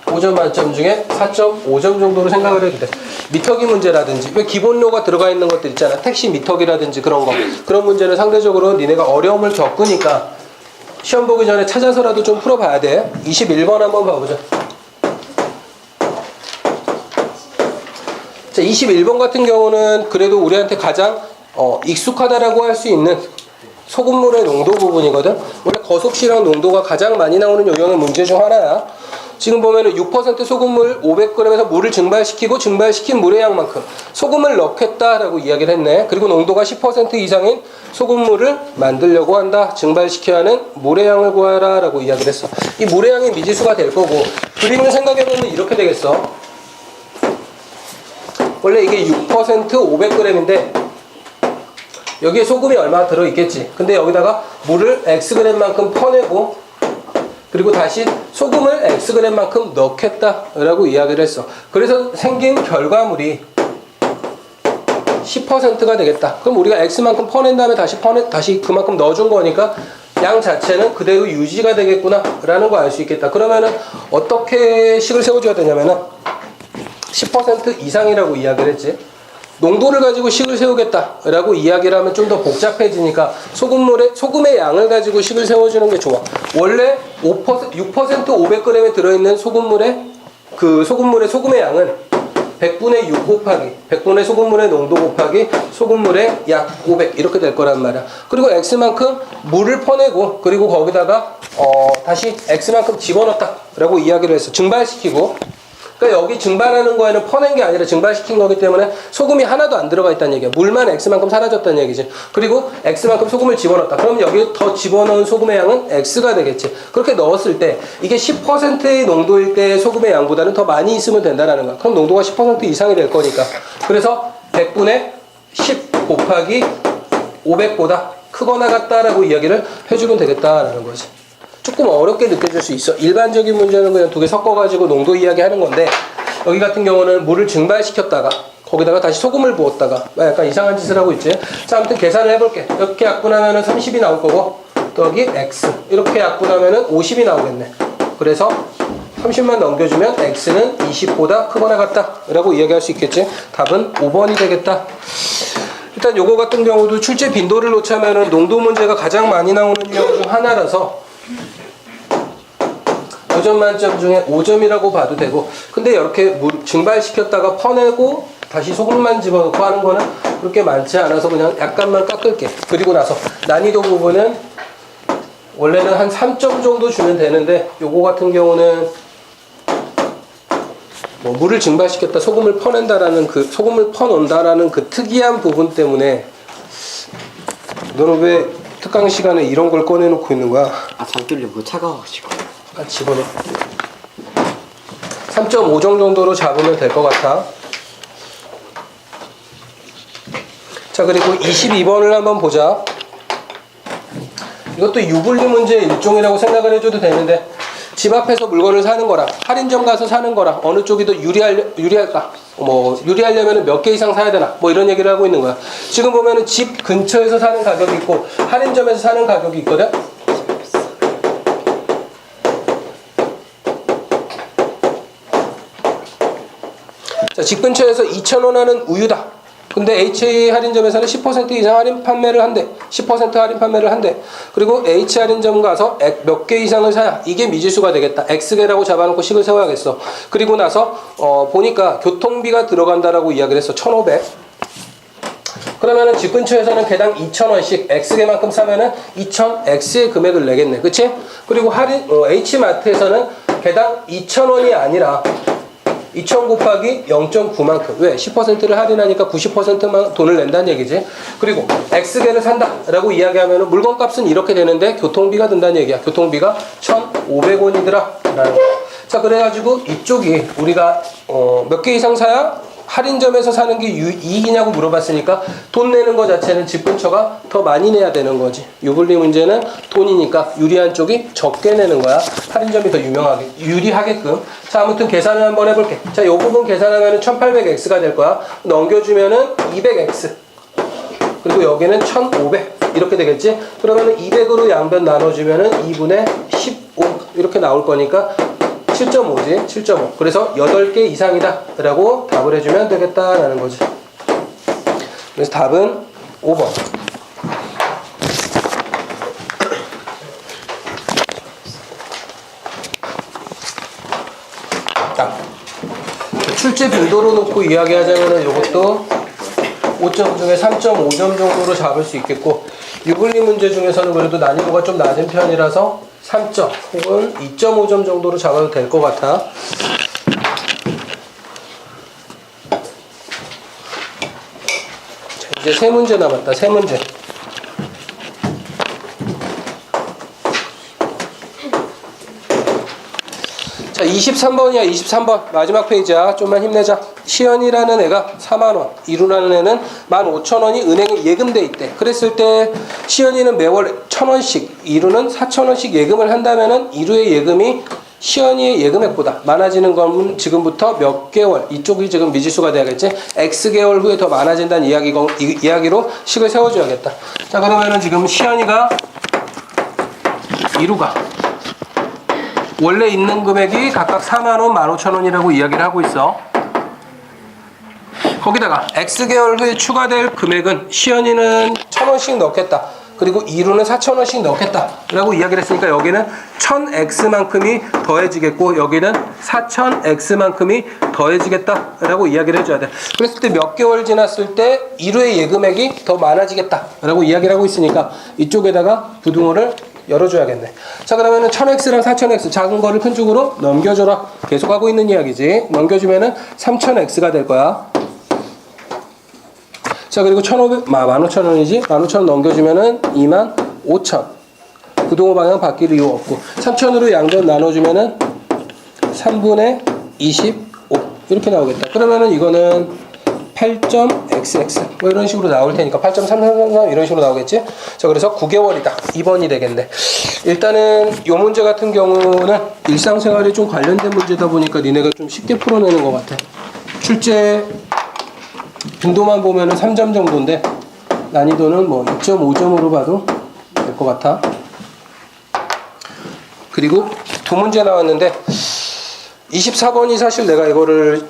5점 만점 중에 4.5점 정도로 생각을 해도 돼. 미터기 문제라든지, 왜 기본료가 들어가 있는 것들 있잖아. 택시 미터기라든지 그런 거. 그런 문제는 상대적으로 니네가 어려움을 겪으니까 시험 보기 전에 찾아서라도 좀 풀어봐야 돼. 21번 한번 봐보자. 자, 21번 같은 경우는 그래도 우리한테 가장 익숙하다라고 할 수 있는 소금물의 농도 부분이거든. 원래 거속시랑 농도가 가장 많이 나오는 요령의 문제 중 하나야. 지금 보면은 6% 소금물 500g에서 물을 증발시킨 물의 양만큼 소금을 넣겠다라고 이야기를 했네. 그리고 농도가 10% 이상인 소금물을 만들려고 한다. 증발시켜야 하는 물의 양을 구하라 라고 이야기를 했어. 이 물의 양이 미지수가 될 거고, 그림을 생각해보면 이렇게 되겠어. 원래 이게 6% 500g인데 여기에 소금이 얼마나 들어있겠지. 근데 여기다가 물을 Xg만큼 퍼내고, 그리고 다시 소금을 Xg만큼 넣겠다라고 이야기를 했어. 그래서 생긴 결과물이 10%가 되겠다. 그럼 우리가 X만큼 퍼낸 다음에 다시 그만큼 넣어준 거니까 양 자체는 그대로 유지가 되겠구나 라는 거 알 수 있겠다. 그러면은 어떻게 식을 세워줘야 되냐면은 10% 이상이라고 이야기를 했지. 농도를 가지고 식을 세우겠다라고 이야기를 하면 좀 더 복잡해지니까 소금의 양을 가지고 식을 세워주는 게 좋아. 원래 6% 500g에 들어있는 소금물의 소금의 양은 100분의 6 곱하기 100분의 소금물의 농도 곱하기 소금물의 약 500 이렇게 될 거란 말이야. 그리고 X만큼 물을 퍼내고, 그리고 거기다가 다시 X만큼 집어넣었다라고 이야기를 했어. 증발시키고. 그러니까 여기 증발하는 거에는 퍼낸 게 아니라 증발시킨 거기 때문에 소금이 하나도 안 들어가 있다는 얘기야. 물만 X만큼 사라졌다는 얘기지. 그리고 X만큼 소금을 집어넣었다. 그럼 여기 더 집어넣은 소금의 양은 X가 되겠지. 그렇게 넣었을 때 이게 10%의 농도일 때 소금의 양보다는 더 많이 있으면 된다는 거야. 그럼 농도가 10% 이상이 될 거니까. 그래서 100분의 10 곱하기 500보다 크거나 같다라고 이야기를 해주면 되겠다라는 거지. 조금 어렵게 느껴질 수 있어. 일반적인 문제는 그냥 두 개 섞어가지고 농도 이야기하는 건데, 여기 같은 경우는 물을 증발시켰다가 거기다가 다시 소금을 부었다가 약간 이상한 짓을 하고 있지. 자, 아무튼 계산을 해볼게. 이렇게 약분하면은 30이 나올 거고, 또 여기 X 이렇게 약분하면은 50이 나오겠네. 그래서 30만 넘겨주면 X는 20보다 크거나 같다 라고 이야기할 수 있겠지. 답은 5번이 되겠다. 일단 요거 같은 경우도 출제 빈도를 놓자면은 농도 문제가 가장 많이 나오는 유형 중 하나라서 5점 만점 중에 5점이라고 봐도 되고, 근데 이렇게 증발시켰다가 퍼내고 다시 소금만 집어넣고 하는 거는 그렇게 많지 않아서 그냥 약간만 깎을게. 그리고 나서 난이도 부분은 원래는 한 3점 정도 주면 되는데, 요거 같은 경우는 뭐 물을 증발시켰다 소금을 퍼낸다라는 소금을 퍼놓는다라는 그 특이한 부분 때문에, 너는 왜 특강 시간에 이런 걸 꺼내놓고 있는 거야? 잠결려 뭐 차가워가지고. 집어넣어. 3.5점 정도로 잡으면 될 것 같아. 자, 그리고 22번을 한번 보자. 이것도 유불리 문제의 일종이라고 생각을 해줘도 되는데, 집 앞에서 물건을 사는 거랑 할인점 가서 사는 거랑 어느 쪽이 더 유리할까? 유리하려면 몇 개 이상 사야 되나? 뭐 이런 얘기를 하고 있는 거야. 지금 보면은 집 근처에서 사는 가격이 있고 할인점에서 사는 가격이 있거든? 자, 집 근처에서 2,000원 하는 우유다. 근데 HA 할인점에서는 10% 이상 할인 판매를 한대. 10% 할인 판매를 한대. 그리고 H 할인점 가서 몇 개 이상을 사야 이게 미지수가 되겠다. X개라고 잡아놓고 식을 세워야겠어. 그리고 나서 보니까 교통비가 들어간다라고 이야기를 했어. 1,500. 그러면은 집 근처에서는 개당 2,000원씩 X개만큼 사면은 2,000X의 금액을 내겠네. 그치? 그리고 H마트에서는 개당 2,000원이 아니라 2,000 곱하기 0.9만큼. 왜? 10%를 할인하니까 90%만 돈을 낸다는 얘기지. 그리고 X개를 산다라고 이야기하면 물건값은 이렇게 되는데 교통비가 든다는 얘기야. 교통비가 1,500원이더라 라는 거. 자, 그래가지고 이쪽이 우리가 몇 개 이상 사야 할인점에서 사는 게 이익이냐고 물어봤으니까 돈 내는 거 자체는 집 근처가 더 많이 내야 되는 거지. 유불리 문제는 돈이니까 유리한 쪽이 적게 내는 거야. 할인점이 더 유리하게끔. 자, 아무튼 계산을 한번 해볼게. 자, 요 부분 계산하면 1800X가 될 거야. 넘겨주면은 200X. 그리고 여기는 1500. 이렇게 되겠지? 그러면은 200으로 양변 나눠주면은 2분의 15. 이렇게 나올 거니까 7.5지. 7.5. 그래서 8개 이상이다 라고 답을 해주면 되겠다라는 거지. 그래서 답은 5번. 출제 빈도로 놓고 이야기하자면은 이것도 5점 중에 3.5점 정도로 잡을 수 있겠고 유불리 문제 중에서는 그래도 난이도가 좀 낮은 편이라서 3점 혹은 2.5점 정도로 잡아도 될 것 같아. 자, 이제 세 문제 남았다. 세 문제. 자, 23번이야. 23번 마지막 페이지야. 좀만 힘내자. 시연이라는 애가 4만원, 이루라는 애는 15,000원이 은행에 예금돼 있대. 그랬을 때 시연이는 매월 1,000원씩, 이루는 4,000원씩 예금을 한다면은 이루의 예금이 시연이의 예금액보다 많아지는 건 지금부터 몇 개월, 이쪽이 지금 미지수가 돼야겠지? X개월 후에 더 많아진다는 이야기로 식을 세워줘야겠다. 자, 그러면은 지금 시연이가, 이루가 원래 있는 금액이 각각 4만원, 15,000원이라고 이야기를 하고 있어. 거기다가 X개월 후에 추가될 금액은 시연이는 1,000원씩 넣겠다. 그리고 이루는 4,000원씩 넣겠다 라고 이야기를 했으니까 여기는 1,000X만큼이 더해지겠고 여기는 4,000X만큼이 더해지겠다 라고 이야기를 해줘야 돼. 그랬을 때 몇 개월 지났을 때 이루의 예금액이 더 많아지겠다 라고 이야기를 하고 있으니까 이쪽에다가 부등호를 열어줘야겠네. 자, 그러면은 1000X랑 4000X 작은 거를 큰 쪽으로 넘겨줘라. 계속 하고 있는 이야기지. 넘겨주면은 3000X가 될 거야. 자, 그리고 15,000원이지. 15,000원 넘겨주면은 25,000. 부등호 방향 바뀔 이유 없고 3,000으로 양전 나눠주면은 3분의 25 이렇게 나오겠다. 그러면은 이거는 8.xx 뭐 이런 식으로 나올 테니까 8.333 이런 식으로 나오겠지. 자, 그래서 9개월이다 2번이 되겠네. 일단은 이 문제 같은 경우는 일상생활에 좀 관련된 문제다 보니까 니네가 좀 쉽게 풀어내는 것 같아. 출제 빈도만 보면은 3점 정도인데 난이도는 뭐 2.5점으로 봐도 될 것 같아. 그리고 두 문제 나왔는데 24번이 사실 내가 이거를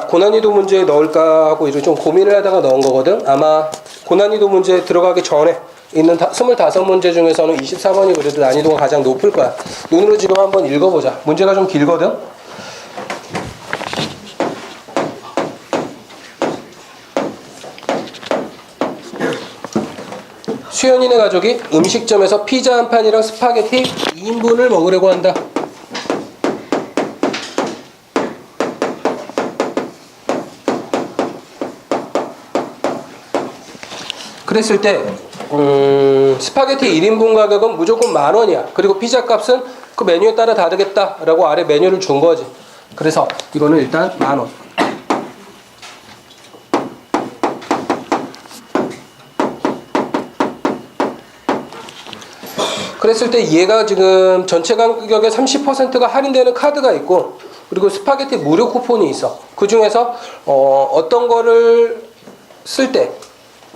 고난이도 문제에 넣을까 하고 이렇게 좀 고민을 하다가 넣은 거거든. 아마 고난이도 문제에 들어가기 전에 있는 25문제 중에서는 24번이 그래도 난이도가 가장 높을 거야. 눈으로 지금 한번 읽어보자. 문제가 좀 길거든. 수연이네 가족이 음식점에서 피자 한 판이랑 스파게티 2인분을 먹으려고 한다. 그랬을 때 스파게티 1인분 가격은 무조건 10,000원이야. 그리고 피자 값은 그 메뉴에 따라 다르겠다 라고 아래 메뉴를 준 거지. 그래서 이거는 일단 10,000원. 그랬을 때 얘가 지금 전체 가격의 30%가 할인되는 카드가 있고 그리고 스파게티 무료 쿠폰이 있어. 그 중에서 어떤 거를 쓸 때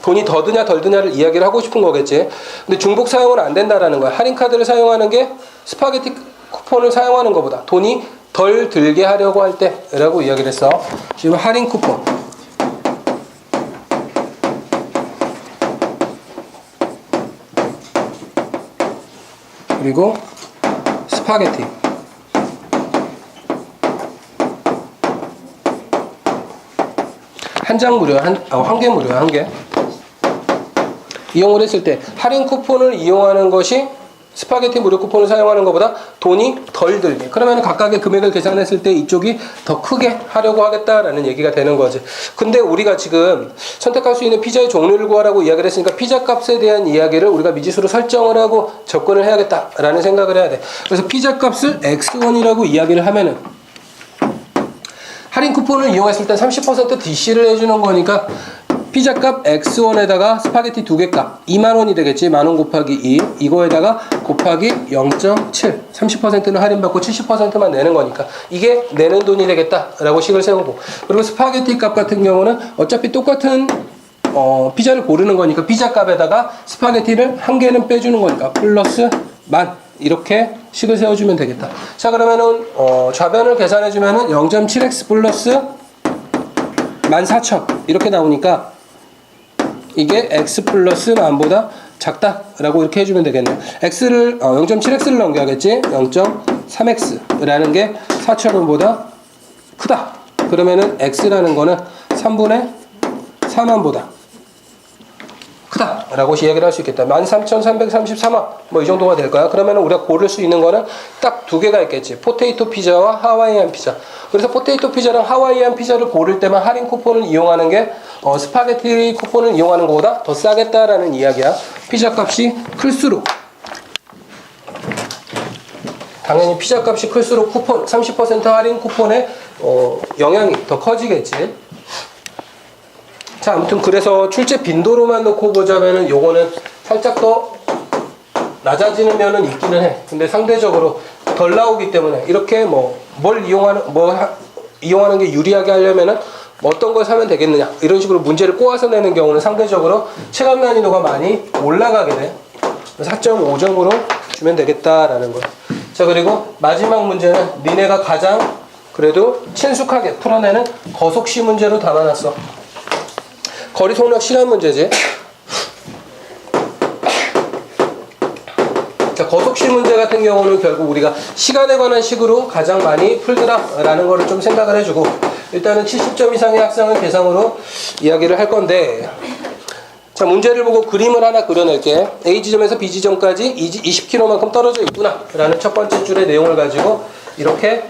돈이 더 드냐 덜 드냐를 이야기를 하고 싶은 거겠지. 근데 중복 사용은 안 된다라는 거야. 할인 카드를 사용하는 게 스파게티 쿠폰을 사용하는 것보다 돈이 덜 들게 하려고 할 때라고 이야기를 했어. 지금 할인 쿠폰. 그리고 스파게티. 한 장 무료야. 한 개 무료야. 한 개. 이용을 했을 때 할인 쿠폰을 이용하는 것이 스파게티 무료 쿠폰을 사용하는 것보다 돈이 덜 들게. 그러면 각각의 금액을 계산했을 때 이쪽이 더 크게 하려고 하겠다라는 얘기가 되는 거지. 근데 우리가 지금 선택할 수 있는 피자의 종류를 구하라고 이야기를 했으니까 피자 값에 대한 이야기를 우리가 미지수로 설정을 하고 접근을 해야겠다라는 생각을 해야 돼. 그래서 피자 값을 X1이라고 이야기를 하면은 할인 쿠폰을 이용했을 때 30% DC를 해주는 거니까 피자값 X1에다가 스파게티 2개 값 20,000원이 되겠지. 10,000원 곱하기 2 이거에다가 곱하기 0.7 30%는 할인받고 70%만 내는 거니까 이게 내는 돈이 되겠다라고 식을 세우고 그리고 스파게티 값 같은 경우는 어차피 똑같은 피자를 고르는 거니까 피자 값에다가 스파게티를 한 개는 빼주는 거니까 플러스 10,000 이렇게 식을 세워주면 되겠다. 자, 그러면은 좌변을 계산해주면은 0.7x 플러스 14,000 이렇게 나오니까 이게 x 플러스 만보다 작다라고 이렇게 해주면 되겠네요. x를 0.7x를 넘겨야겠지. 0.3x라는 게 4,000원보다 크다. 그러면은 x라는 거는 3분의 4만보다 라고 이야기를 할 수 있겠다. 13,333원 뭐 이 정도가 될까요? 그러면 우리가 고를 수 있는 거는 딱 두 개가 있겠지. 포테이토 피자와 하와이안 피자. 그래서 포테이토 피자랑 하와이안 피자를 고를 때만 할인 쿠폰을 이용하는 게 스파게티 쿠폰을 이용하는 것보다 더 싸겠다라는 이야기야. 피자 값이 클수록 당연히 피자 값이 클수록 쿠폰 30% 할인 쿠폰의 영향이 더 커지겠지. 자, 아무튼 그래서 출제 빈도로만 놓고 보자면은 요거는 살짝 더 낮아지는 면은 있기는 해. 근데 상대적으로 덜 나오기 때문에 이렇게 뭘 이용하는 게 유리하게 하려면은 어떤 걸 사면 되겠느냐 이런 식으로 문제를 꼬아서 내는 경우는 상대적으로 체감 난이도가 많이 올라가게 돼. 4.5점으로 주면 되겠다라는 거야. 자, 그리고 마지막 문제는 니네가 가장 그래도 친숙하게 풀어내는 거속시 문제로 담아놨어. 거리 속력 시간 문제지. 자, 거속시 문제 같은 경우는 결국 우리가 시간에 관한 식으로 가장 많이 풀더라라는 거를 좀 생각을 해주고, 일단은 70점 이상의 학생을 대상으로 이야기를 할 건데, 자, 문제를 보고 그림을 하나 그려낼게. A 지점에서 B 지점까지 20km만큼 떨어져 있구나 라는 첫 번째 줄의 내용을 가지고 이렇게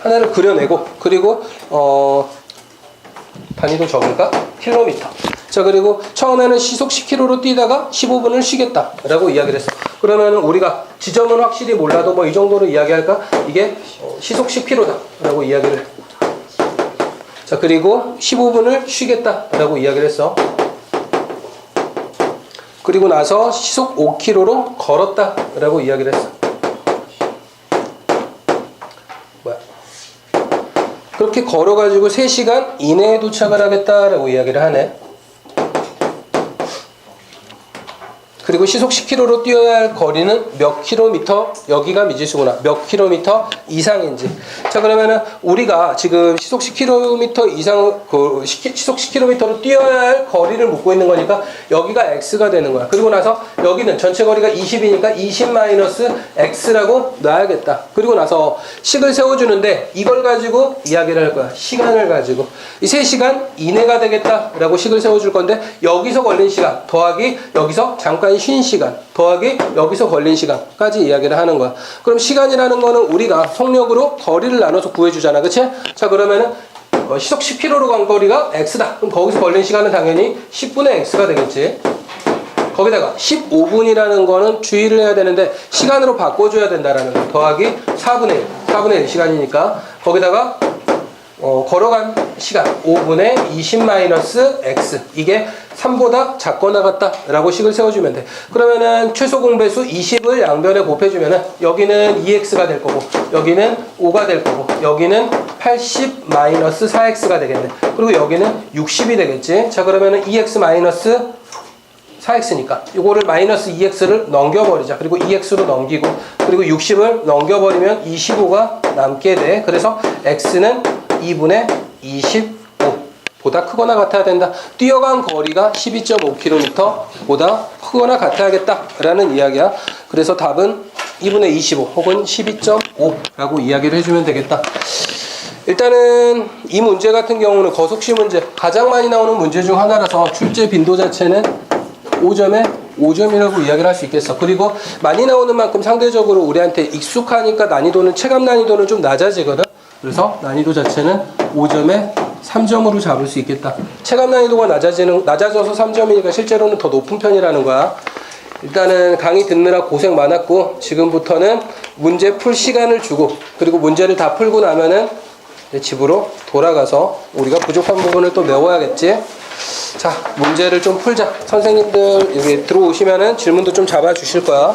하나를 그려내고, 그리고 단위도 적을까? 킬로미터. 자, 그리고 처음에는 시속 10km로 뛰다가 15분을 쉬겠다 라고 이야기를 했어. 그러면 우리가 지점은 확실히 몰라도 뭐 이 정도로 이야기할까? 이게 시속 10km다 라고 이야기를 해. 자, 그리고 15분을 쉬겠다 라고 이야기를 했어. 그리고 나서 시속 5km로 걸었다 라고 이야기를 했어. 뭐야? 그렇게 걸어가지고 3시간 이내에 도착을 하겠다라고 이야기를 하네. 그리고 시속 10km로 뛰어야 할 거리는 몇 킬로미터, 여기가 미지수구나, 몇 킬로미터 이상인지. 자, 그러면은 우리가 지금 시속 10km 이상, 시속 10km로 뛰어야 할 거리를 묻고 있는 거니까 여기가 x가 되는 거야. 그리고 나서 여기는 전체 거리가 20이니까 20-x라고 놔야겠다. 그리고 나서 식을 세워주는데 이걸 가지고 이야기를 할 거야. 시간을 가지고. 이 3시간 이내가 되겠다라고 식을 세워줄 건데, 여기서 걸린 시간 더하기 여기서 잠깐 쉰 시간 더하기 여기서 걸린 시간까지 이야기를 하는 거야. 그럼 시간이라는 거는 우리가 속력으로 거리를 나눠서 구해주잖아. 그치? 자, 그러면은 시속 10km로 간 거리가 x다. 그럼 거기서 걸린 시간은 당연히 10분의 x가 되겠지. 거기다가 15분이라는 거는 주의를 해야 되는데 시간으로 바꿔줘야 된다라는 거. 더하기 4분의 1 시간이니까 거기다가 걸어간 시간 5분의 20-x, 이게 3보다 작거나 같다 라고 식을 세워주면 돼. 그러면은 최소 공배수 20을 양변에 곱해주면은 여기는 2x가 될 거고, 여기는 5가 될 거고, 여기는 80-4x가 되겠네. 그리고 여기는 60이 되겠지. 자, 그러면은 2x-4x니까 이거를 마이너스 2x를 넘겨버리자. 그리고 2x로 넘기고, 그리고 60을 넘겨버리면 25가 남게 돼. 그래서 x는 2분의 25보다 크거나 같아야 된다. 뛰어간 거리가 12.5km 보다 크거나 같아야겠다 라는 이야기야. 그래서 답은 2분의 25 혹은 12.5 라고 이야기를 해주면 되겠다. 일단은 이 문제 같은 경우는 거속시 문제, 가장 많이 나오는 문제 중 하나라서 출제 빈도 자체는 5점에 5점이라고 이야기를 할 수 있겠어. 그리고 많이 나오는 만큼 상대적으로 우리한테 익숙하니까 난이도는, 체감 난이도는 좀 낮아지거든. 그래서 난이도 자체는 5점에 3점으로 잡을 수 있겠다. 체감 난이도가 낮아져서 3점이니까 실제로는 더 높은 편이라는 거야. 일단은 강의 듣느라 고생 많았고, 지금부터는 문제 풀 시간을 주고, 그리고 문제를 다 풀고 나면은 집으로 돌아가서 우리가 부족한 부분을 또 메워야겠지. 자, 문제를 좀 풀자. 선생님들 여기 들어오시면은 질문도 좀 잡아주실 거야.